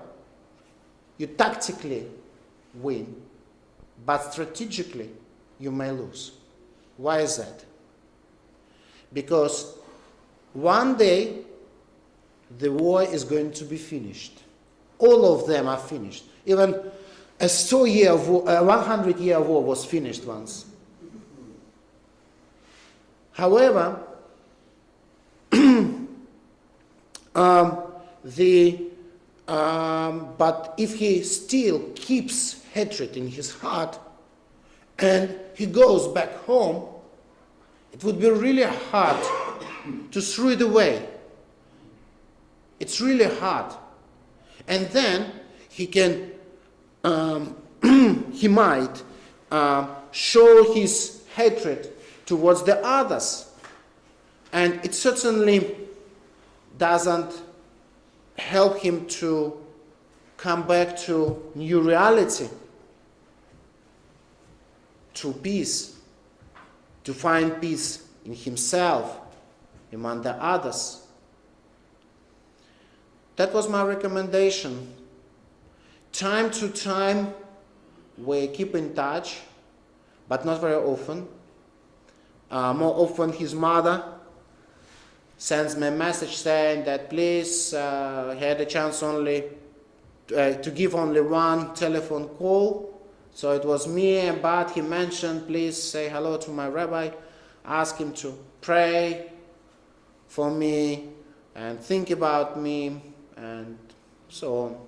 you tactically win, but strategically you may lose. Why is that? Because one day the war is going to be finished. All of them are finished. Even a 100-year war was finished once. However, But if he still keeps hatred in his heart and he goes back home, it would be really hard to throw it away. It's really hard. And then he can, he might show his hatred towards the others. And it certainly doesn't help him to come back to new reality, to peace, to find peace in himself, among the others. That was my recommendation. Time to time, we keep in touch, but not very often. More often, his mother sends me a message saying that please, he had a chance only to give only one telephone call. So it was me, but he mentioned, please say hello to my rabbi, ask him to pray for me and think about me and so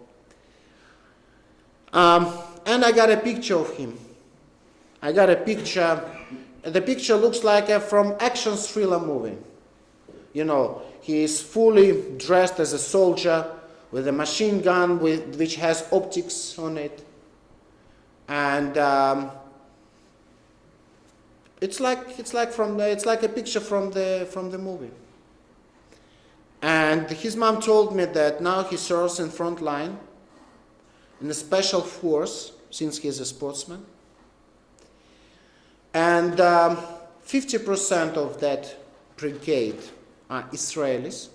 on. And I got a picture of him. I got a picture. The picture looks like from action thriller movie. You know, he is fully dressed as a soldier with a machine gun which has optics on it. And it's like a picture from the movie. And his mom told me that now he serves in front line in a special force since he's a sportsman. And 50% of that brigade are Israelis,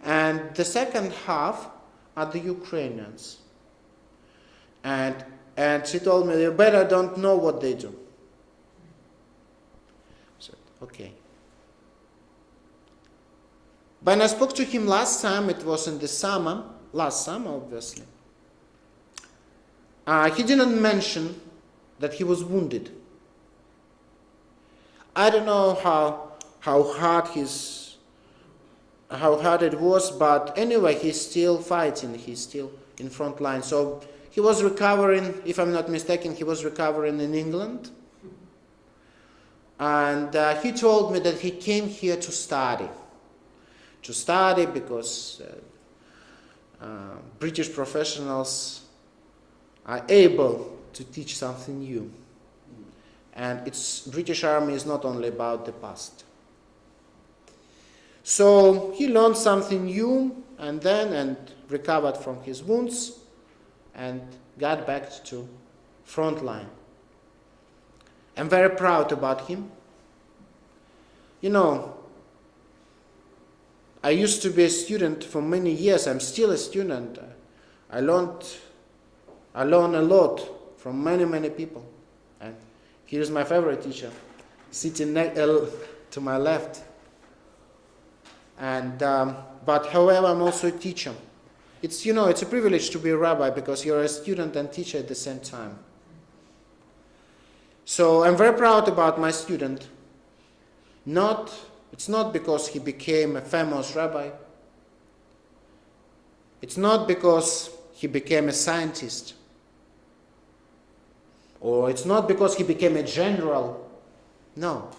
and the second half are the Ukrainians. And she told me, you better don't know what they do. I said, okay. When I spoke to him last time, it was in the summer, last summer obviously, he didn't mention that he was wounded. I don't know how hard it was, but anyway, he's still fighting. He's still in front line. So he was recovering, if I'm not mistaken, he was recovering in England. And he told me that he came here to study. To study because British professionals are able to teach something new. And British Army is not only about the past. So he learned something new and recovered from his wounds and got back to front line. I'm very proud about him. You know, I used to be a student for many years. I'm still a student. I learned a lot from many people. And here's my favorite teacher, sitting to my left. And but however, I'm also a teacher. It's a privilege to be a rabbi because you're a student and teacher at the same time. So I'm very proud about my student. It's not because he became a famous rabbi. It's not because he became a scientist. Or it's not because he became a general. No.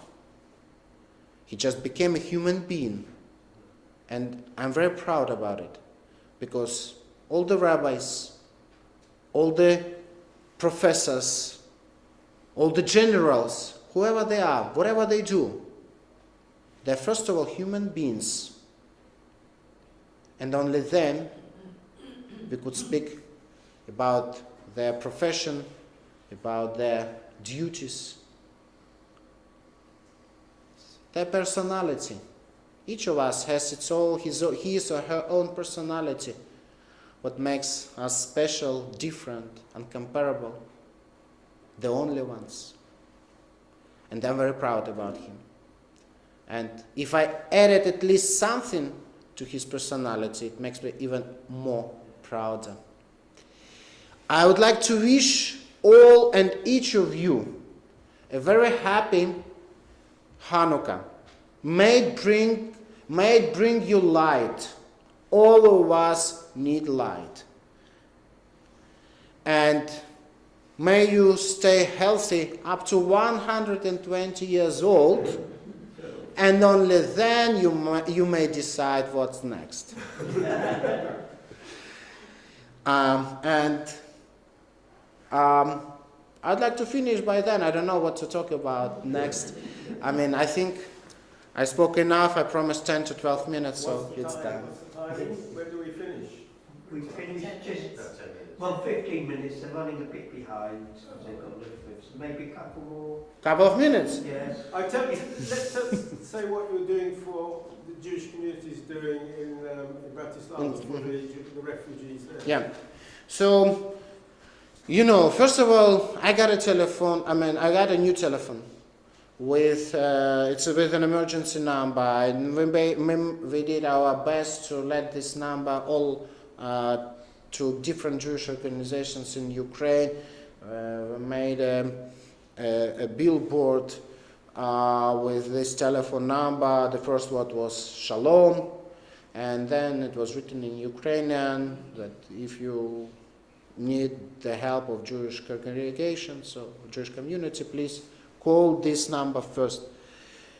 He just became a human being. And I'm very proud about it. Because all the rabbis, all the professors, all the generals, whoever they are, whatever they do, they're first of all human beings. And only then we could speak about their profession, about their duties, their personality. Each of us has his or her own personality, what makes us special, different, uncomparable, the only ones. And I'm very proud about him. And if I added at least something to his personality, it makes me even more prouder. I would like to wish all and each of you a very happy Hanukkah. May it bring May it bring you light. All of us need light. And may you stay healthy up to 120 years old, and only then you may decide what's next. I'd like to finish by then. I don't know what to talk about next. I mean, I think I spoke enough. I promised 10 to 12 minutes, so it's done. What's the timing? When do we finish? We finished just, well, 15 minutes. They're running a bit behind. So they've got to live with. So maybe a couple more. Couple of minutes. Yes. Let's say what you're doing for the Jewish communities doing in Bratislava for the refugees there. Yeah. So, you know, first of all, I got a new telephone with, it's with an emergency number, and we did our best to let this number all to different Jewish organizations in Ukraine. We made a billboard with this telephone number. The first word was Shalom, and then it was written in Ukrainian that if you need the help of Jewish congregations or Jewish community, please call this number first.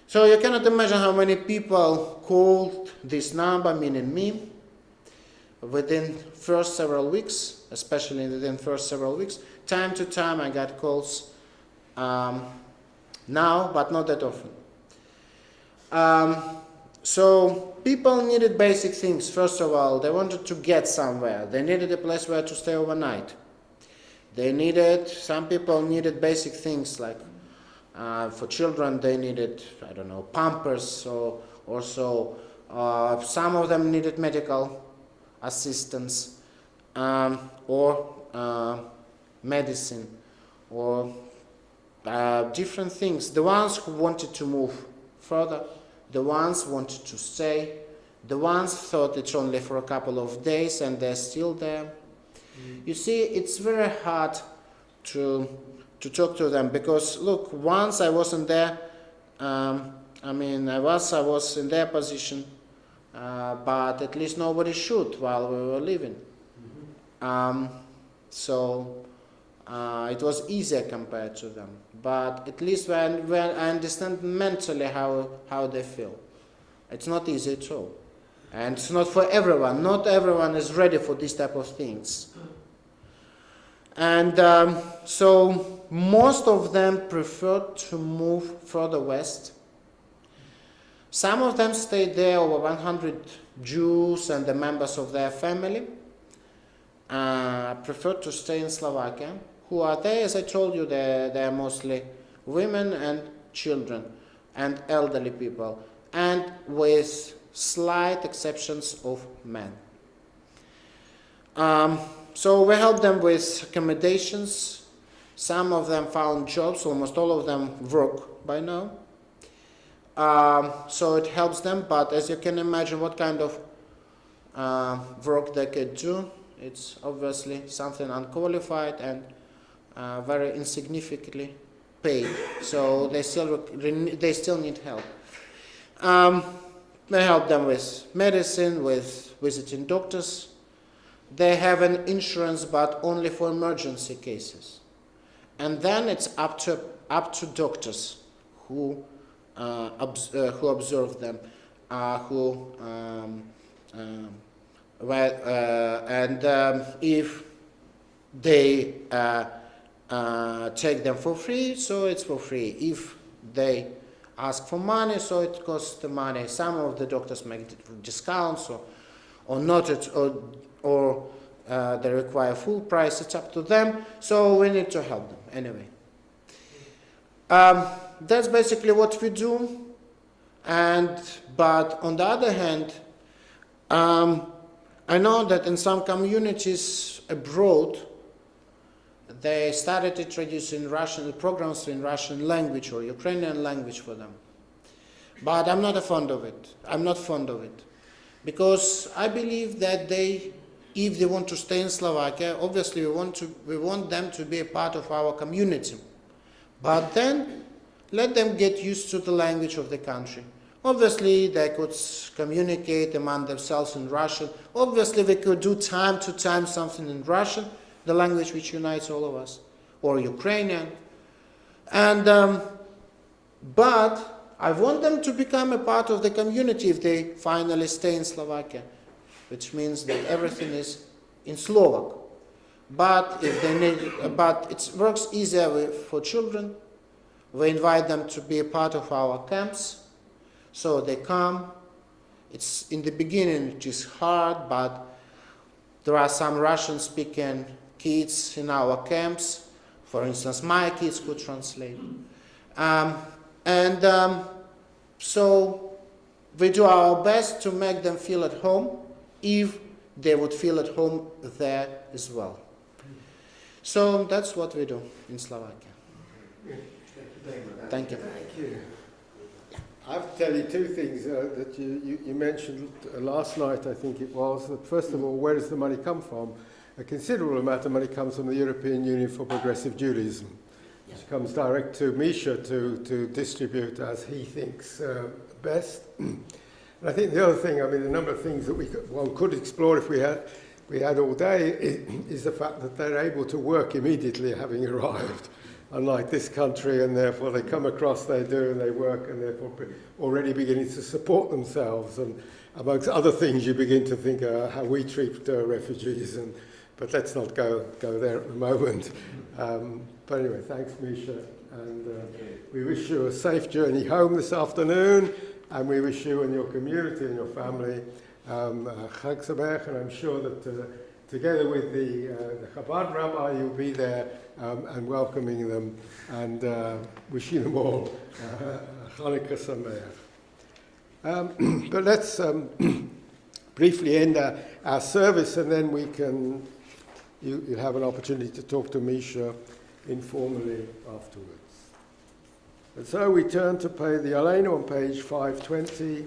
So you cannot imagine how many people called this number, meaning me, within first several weeks, especially within first several weeks. Time to time I got calls now, but not that often. So people needed basic things. First of all, they wanted to get somewhere. They needed a place where to stay overnight. Some people needed basic things like, for children they needed, I don't know, pampers or so. Some of them needed medical assistance or medicine or different things. The ones who wanted to move further, the ones wanted to stay, the ones thought it's only for a couple of days and they're still there. You see, it's very hard to talk to them because, look, once I wasn't there, I was in their position, but at least nobody shoot while we were living. So it was easier compared to them. But at least when I understand mentally how they feel. It's not easy at all. And it's not for everyone. Not everyone is ready for these type of things. And so most of them preferred to move further west. Some of them stayed there, over 100 Jews and the members of their family preferred to stay in Slovakia. Who are there? As I told you, they are mostly women and children and elderly people, and with slight exceptions of men. So we helped them with accommodations. Some of them found jobs, almost all of them work by now. So it helps them, but as you can imagine what kind of work they could do, it's obviously something unqualified and very insignificantly paid. So they still need help. They help them with medicine, with visiting doctors. They have an insurance, but only for emergency cases. And then it's up to doctors who observe them, if they take them for free, so it's for free. If they ask for money, so it costs the money. Some of the doctors make discounts or not, or they require full price. It's up to them. So we need to help them anyway. That's basically what we do. But on the other hand, I know that in some communities abroad, they started introducing programs in Russian language or Ukrainian language for them. But I'm not fond of it. I'm not fond of it. Because I believe that if they want to stay in Slovakia, obviously we want them to be a part of our community. But then let them get used to the language of the country. Obviously, they could communicate among themselves in Russian. Obviously, we could do time to time something in Russian, the language which unites all of us, or Ukrainian. And but I want them to become a part of the community if they finally stay in Slovakia, which means that everything is in Slovak. But if they need, but it works easier for children. We invite them to be a part of our camps, so they come. It's in the beginning it is hard, but there are some Russian-speaking kids in our camps. For instance, my kids could translate. So we do our best to make them feel at home, if they would feel at home there as well. So that's what we do in Slovakia. Thank you. Thank you. I have to tell you two things that you mentioned last night, I think it was. First of all, where does the money come from? A considerable amount of money comes from the European Union for Progressive Judaism, which comes direct to Misha to distribute as he thinks best. And I think the other thing, I mean, a number of things that one could explore if we had all day is the fact that they're able to work immediately having arrived, unlike this country, and therefore they come across, they do, and they work, and therefore already beginning to support themselves. And amongst other things, you begin to think how we treat refugees, but let's not go there at the moment. But anyway, thanks, Misha, and we wish you a safe journey home this afternoon, and we wish you and your community and your family Chag Sameach, and I'm sure that together with the Chabad Rabbi, you'll be there and welcoming them and wishing them all Chanukah Sameach. But let's briefly end our service, and then we can you'll have an opportunity to talk to Misha informally afterwards. And so we turn to pay the Aleinu on page 520.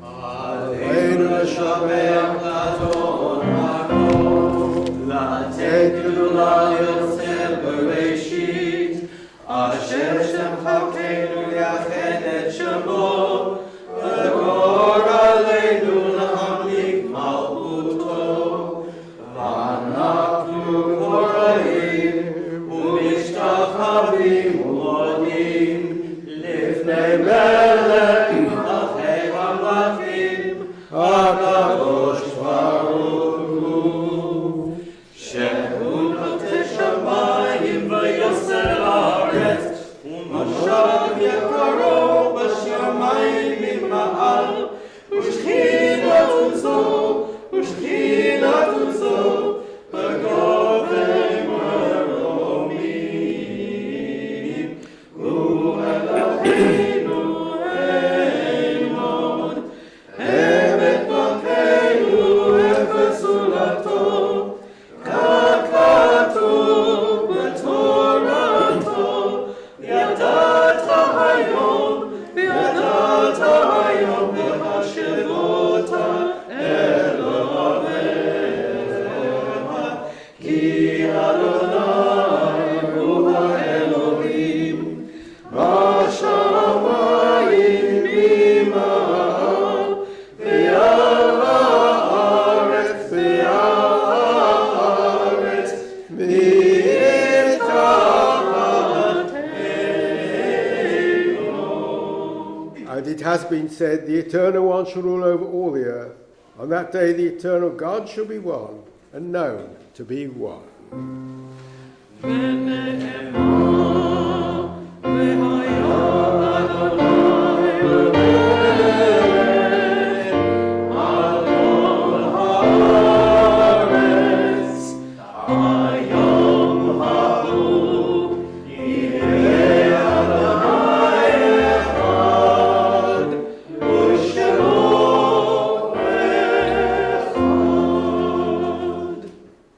Aleinu l'shabeach l'adon ha'kol, l'ateit gdula yotzer bereshit, asher shemchakeinu yached et shemo, v'gor aleinu l'hamlik malchuto, v'anachnu goraim, u'mishtachavim u'odim, lifnei melech malchei hamlachim, HaKadosh Baruch Hu, shehu notei shamayim v'yoser haaretz, u'moshav yakaro b'shamayim mima'al, u'shchinatu zo, b'govei maromim, u'eloheinu eimod, emet malkeinu efesulato, kakatu b'torato, yadata hayom v'hashevota Elohecha, ki Adonai hu ha'Elohim, b'shamayim mima'al, v'yal ha'aretz mitachtateinu. And it has been said, the Eternal One shall rule over all the earth. On that day the Eternal God shall be one, and known to be one.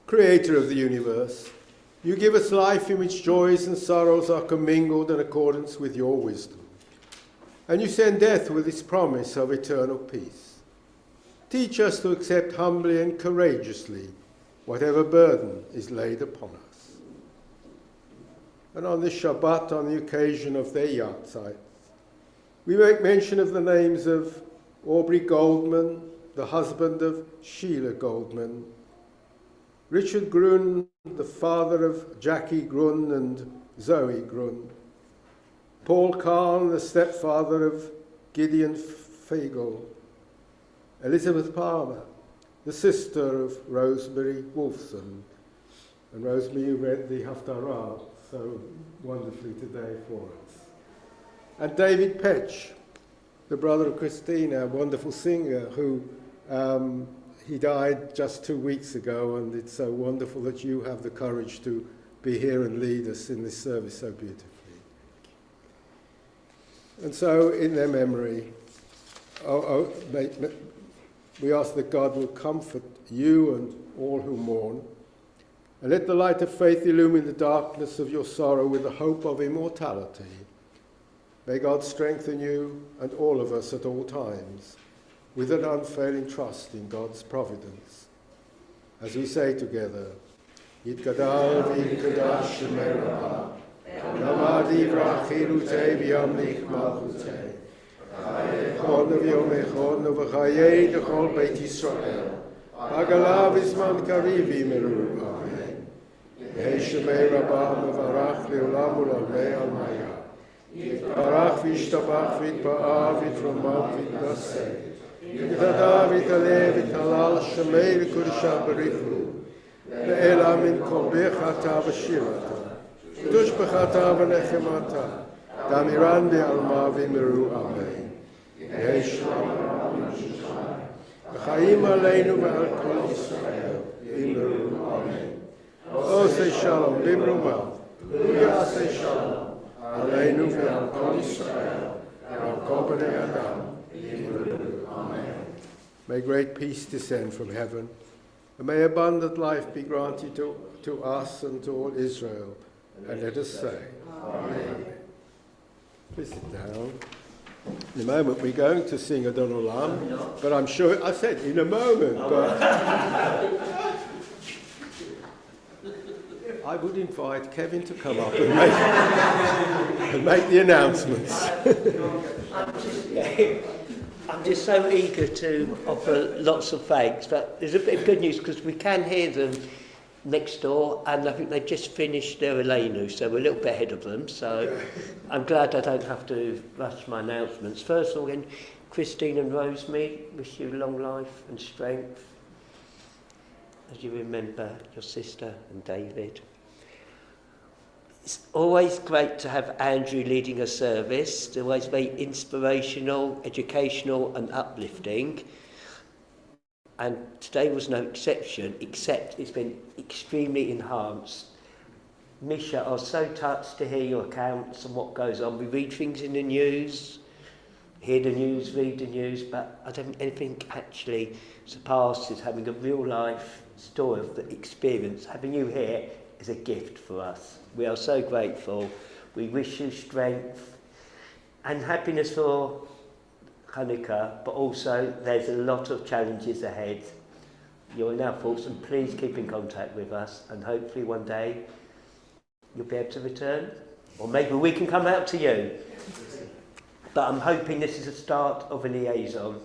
Creator of the universe, you give us life in which joys and sorrows are commingled in accordance with your wisdom. And you send death with its promise of eternal peace. Teach us to accept humbly and courageously whatever burden is laid upon us. and on this Shabbat, on the occasion of their yahrzeit. We make mention of the names of Aubrey Goldman, the husband of Sheila Goldman, Richard Grun, the father of Jackie Grun and Zoe Grun, Paul Kahn, the stepfather of Gideon Fagel, Elizabeth Palmer, the sister of Rosemary Wolfson. And Rosemary, you read the Haftarah so wonderfully today for us. And David Petch, the brother of Christina, a wonderful singer who he died just 2 weeks ago, and it's so wonderful that you have the courage to be here and lead us in this service so beautifully. And so, in their memory, we ask that God will comfort you and all who mourn, and let the light of faith illumine the darkness of your sorrow with the hope of immortality. May God strengthen you and all of us at all times, with an unfailing trust in God's providence. As we say together, Yitgadal v'yitgadash Shemei Rabbah, Namad yivrach chilutei v'yamlich malchutei, Chonu v'yomechonu v'chayei d'chol Beit Yisrael, Hagala v'zman kariv yimeru, Amen. Yehei Shemei Rabbah mevarach le'olam u'l'olmei al-maya, Yitbarach v'yishtabach v'yitba'ah v'yitfromah v'yitnaseh, Yitadah v'yitaleh v'yitalal Shemei v'kudshah b'richu, Le'ela min kol bechata v'shirata, Tush b'chata v'nechemata, Damiran de'alma v'yimeru, Amen. Yehei Shalom v'chaim aleinu v'al kol Yisrael, v'yimeru, Amen. Osei Shalom b'mruma, Yasei Shalom, aleinu v'al kol Yisrael, v'al kol b'nei Adam, v'yimeru, Amen. May great peace descend from heaven, and may abundant life be granted to us and to all Israel. And let us say, Amen. Please sit down. In a moment we're going to sing Adon Olam, but I'm sure, I said in a moment, but I would invite Kevin to come up and make the announcements. I'm just so eager to offer lots of thanks, but there's a bit of good news because we can hear them next door, and I think they've just finished their Elenu, so we're a little bit ahead of them. So I'm glad I don't have to rush my announcements. First of all, again, Christine and Rosemary, wish you long life and strength as you remember your sister and David. It's always great to have Andrew leading a service. It's always very inspirational, educational and uplifting. And today was no exception, except it's been extremely enhanced. Misha, I was so touched to hear your accounts and what goes on. We read things in the news, hear the news, read the news, but I don't think anything actually surpasses having a real life story of the experience. Having you here is a gift for us. We are so grateful. We wish you strength and happiness for Hanukkah, but also there's a lot of challenges ahead. You're now forced, and please keep in contact with us, and hopefully one day you'll be able to return, or maybe we can come out to you. But I'm hoping this is the start of a liaison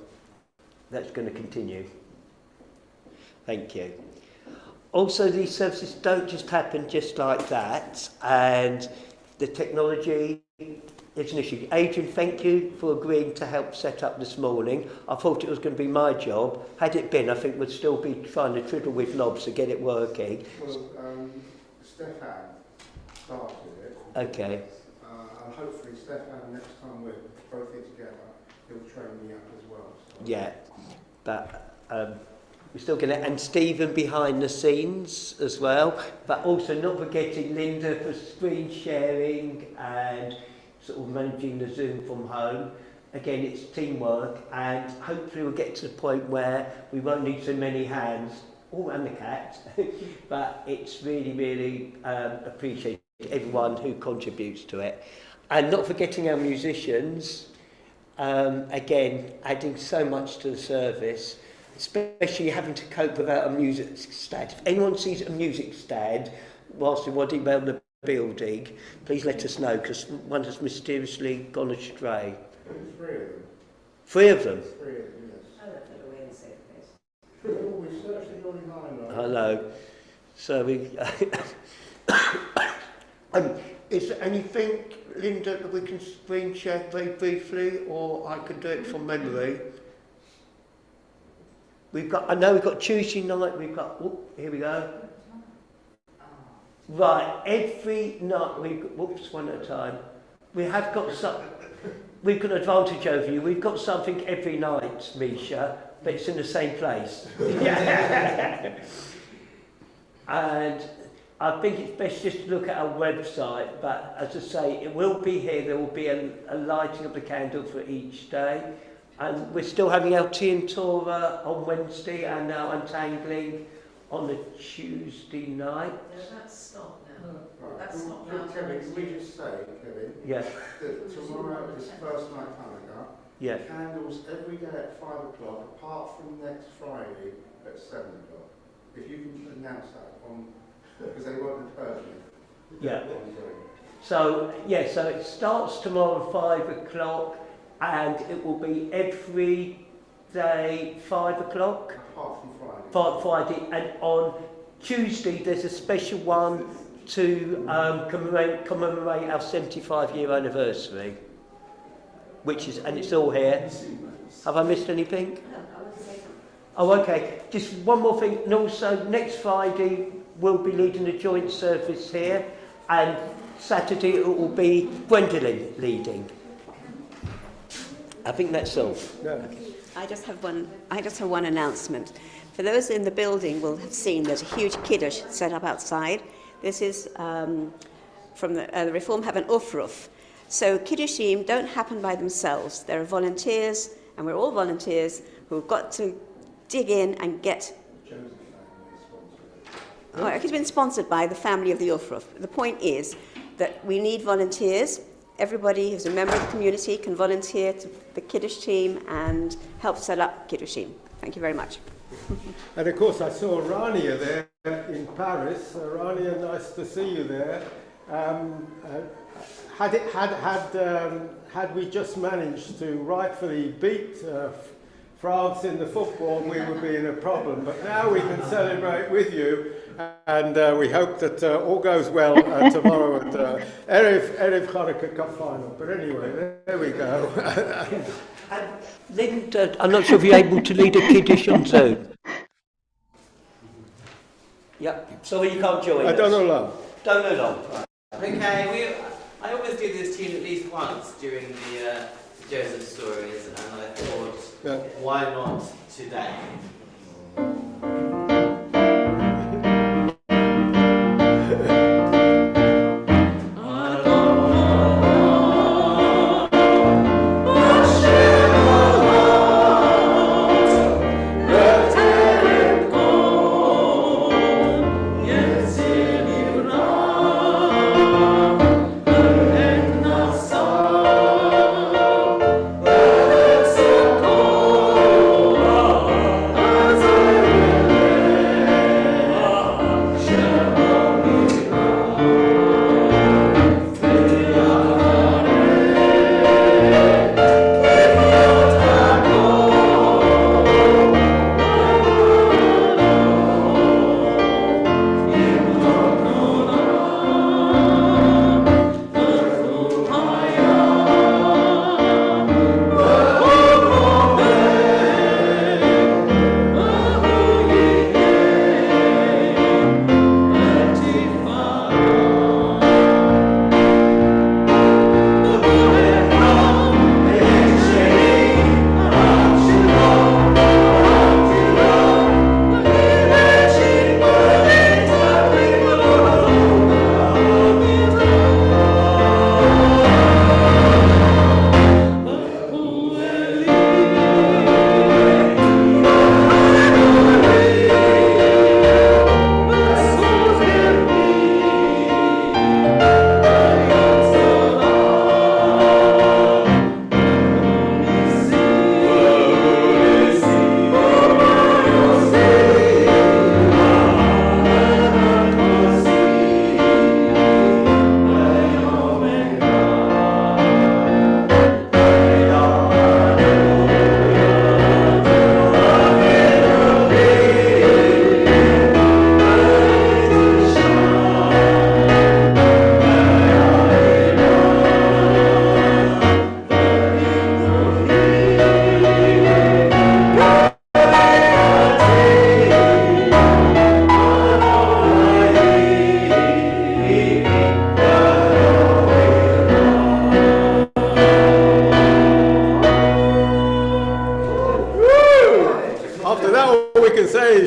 that's going to continue. Thank you. Also, these services don't just happen just like that, and the technology is an issue. Adrian, thank you for agreeing to help set up this morning. I thought it was going to be my job. Had it been, I think we'd still be trying to triddle with knobs to get it working. Well, Stefan started it. Okay. And hopefully Stefan, next time we're both here together, he'll train me up as well. So. Yeah, but we're still going to, and Stephen behind the scenes as well, but also not forgetting Linda for screen sharing and sort of managing the Zoom from home. Again, it's teamwork, and hopefully we'll get to the point where we won't need so many hands, and the cat, but it's really, really appreciated everyone who contributes to it. And not forgetting our musicians, again, adding so much to the service, especially having to cope without a music stand. If anyone sees a music stand whilst we're wandering around the building, please let us know, because one has mysteriously gone astray. Three of them. 3 of them? 3 of them, yes. Oh, that's not away in the safe place. Oh, we searched it online, right? I know. So we... is there anything, Linda, that we can screen share very briefly, or I can do it from memory? I know we've got Tuesday night, here we go. Right, every night, one at a time. We've got an advantage over you. We've got something every night, Misha, but it's in the same place. And I think it's best just to look at our website, but as I say, it will be here. There will be a lighting of the candle for each day. And we're still having our tea and Torah on Wednesday and our untangling on the Tuesday night. Yeah, that's stopped now. Right. That's not Kevin, can we just say, Kevin, Yeah, that tomorrow is first night Hanukkah. yeah. Candles every day at 5 o'clock, apart from next Friday at 7 o'clock. If you can announce that on, because they won't have heard me. Yeah. So it starts tomorrow at 5 o'clock and it will be every day 5 o'clock. Apart from Friday. Friday, and on Tuesday there's a special one to commemorate our 75-year anniversary, and it's all here. Have I missed anything? Oh, okay. Just one more thing, and also next Friday we'll be leading a joint service here, and Saturday it will be Gwendolyn leading. I think that's all. No. I just have one announcement. For those in the building will have seen there's a huge kiddush set up outside. This is from the Reform have an ufruf. So kiddushim don't happen by themselves. There are volunteers, and we're all volunteers who've got to dig in and get. Oh, it's been sponsored by the family of the ufruf. The point is that we need volunteers. Everybody who's a member of the community can volunteer to the Kiddush team and help set up Kiddushim. Thank you very much. And of course I saw Rania there in Paris. Rania, nice to see you there. Had we just managed to rightfully beat France in the football, we would be in a problem. But now we can celebrate with you, and we hope that all goes well tomorrow at Erev Hanukkah Cup final. But anyway, there we go. And Linda, I'm not sure if you're able to lead a kiddush on Zoom. Yep. So you can't join us. Don't know long. Don't know long. Okay, I always do this tune at least once during the Joseph stories, and I thought, why not today? Oh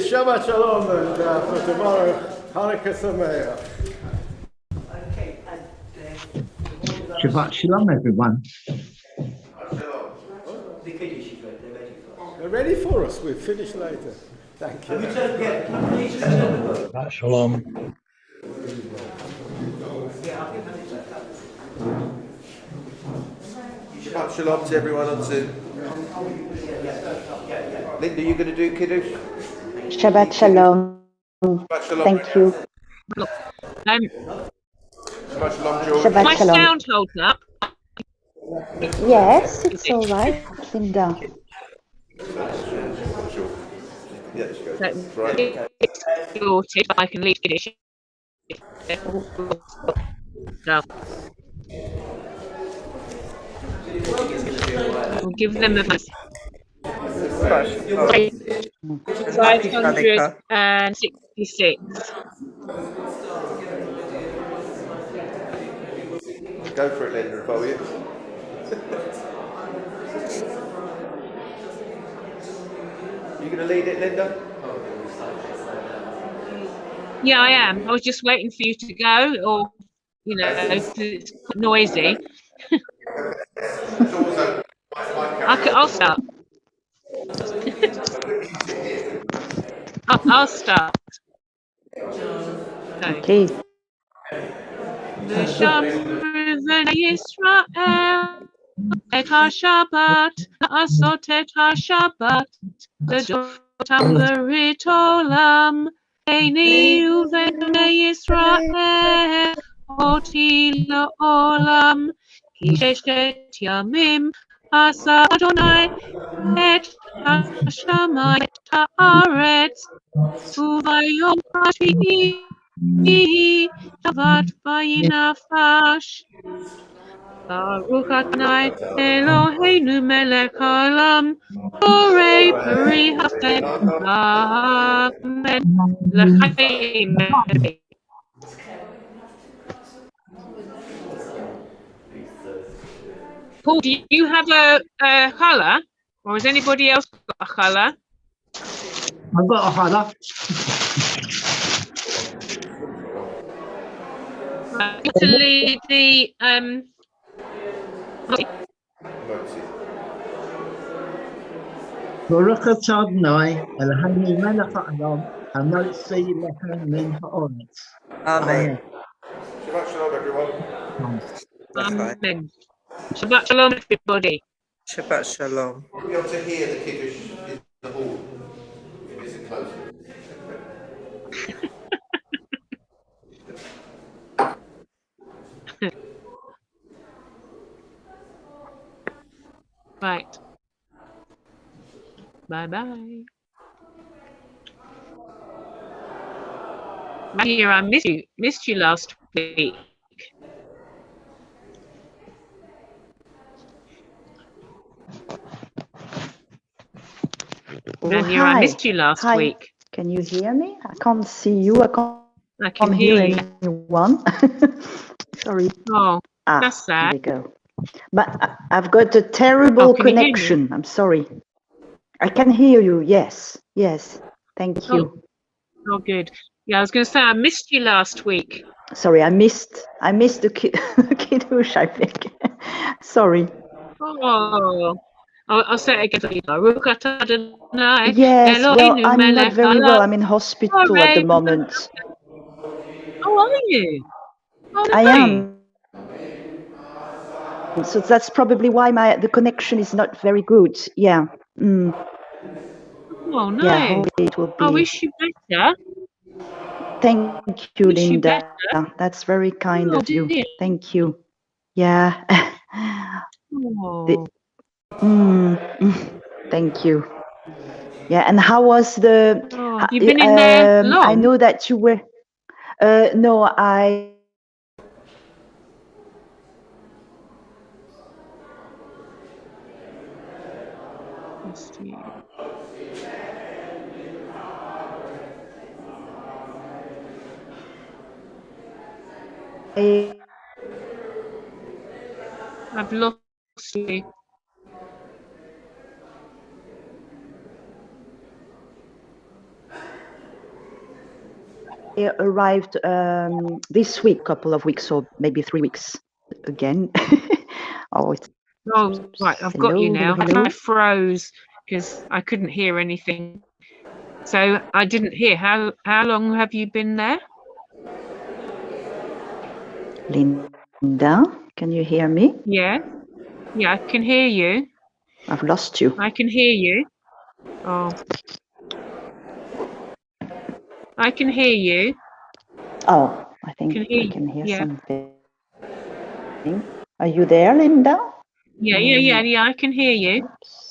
Shabbat Shalom, and for tomorrow, Hanukkah Sameach. Okay, and Shabbat Shalom, everyone. the Kiddush is ready, they're ready for us. They're ready for us. We'll finish later. Thank you. Can you please return the book? Shabbat Shalom. Yeah, I think that's Shabbat Shalom to everyone on Zoom. Linda, you going to do Kiddush? Shabbat Shalom. Shabbat Shalom. Thank you. Shabbat Shalom, George. Shabbat My Shalom. sound holds up. Yes, it's all right, Linda. Yeah, let's go. So, Right. it's sorted. I can leave Kiddush. So, we'll give them a 566. Go for it, Linda, if I were you. You going to lead it, Linda? Yeah, I am. I was just waiting for you to go, or because it's quite noisy. I'll start. I'll start. Okay. V'shamru Yisrael et ha-Shabbat, לעשות את השבת, לדורתם ברית עולם, ביני ובין בני ישראל, אותי לעולם, כי ששת ימים עשה אדוני את השמיים את הארץ, וביום השביעי שבת וינפש. ברוך אדוני אלוהינו מלך העולם, בורא פרי החיים, אמן. לחיים. Paul, do you have a challah, or has anybody else got a challah? I've got a challah. To lead the Baruch atah Adonai, Eloheinu melech ha'olam, hamotzi lechem min ha'oretz. Amen. Shabbat Shalom, everyone. Amen. Shabbat Shalom, everybody. Shabbat Shalom. You'll be able to hear the Kiddush in the hall if it's close. Right. Bye-bye. Dear, I missed you last week. Oh, Dear, I missed you last week. Can you hear me? I can't see you. I can't hear anyone. Sorry. Oh, that's sad. There we go. But I've got a terrible connection. I'm sorry. I can hear you. Yes. Yes. Thank you. Oh, good. Yeah, I was going to say I missed you last week. Sorry, I missed the kiddush, I think. Sorry. Oh, I'll say it again for you. Yes, well, I'm not very well. I'm in hospital at the moment. Oh, are you? Oh, I am. So that's probably why the connection is not very good. Yeah. Mm. Oh, no. Yeah, hopefully it will be. I wish you better. Thank you, Linda. That's very kind of you. Dear. Thank you. Yeah. Oh. Thank you. Yeah, and how was the? Have you been in there long? I know that you were. No, I. Let's see. I've lost you. arrived this week, couple of weeks or maybe 3 weeks again. Oh, it's Oh, right, I've got you now. hello. I froze because I couldn't hear anything. So I didn't hear. How long have you been there? Linda, can you hear me? Yeah, yeah, I can hear you. I've lost you. I can hear you. Oh, I can hear you. Oh, I think Can hear I can hear yeah. something. Are you there, Linda? Yeah, I can hear you. Oops.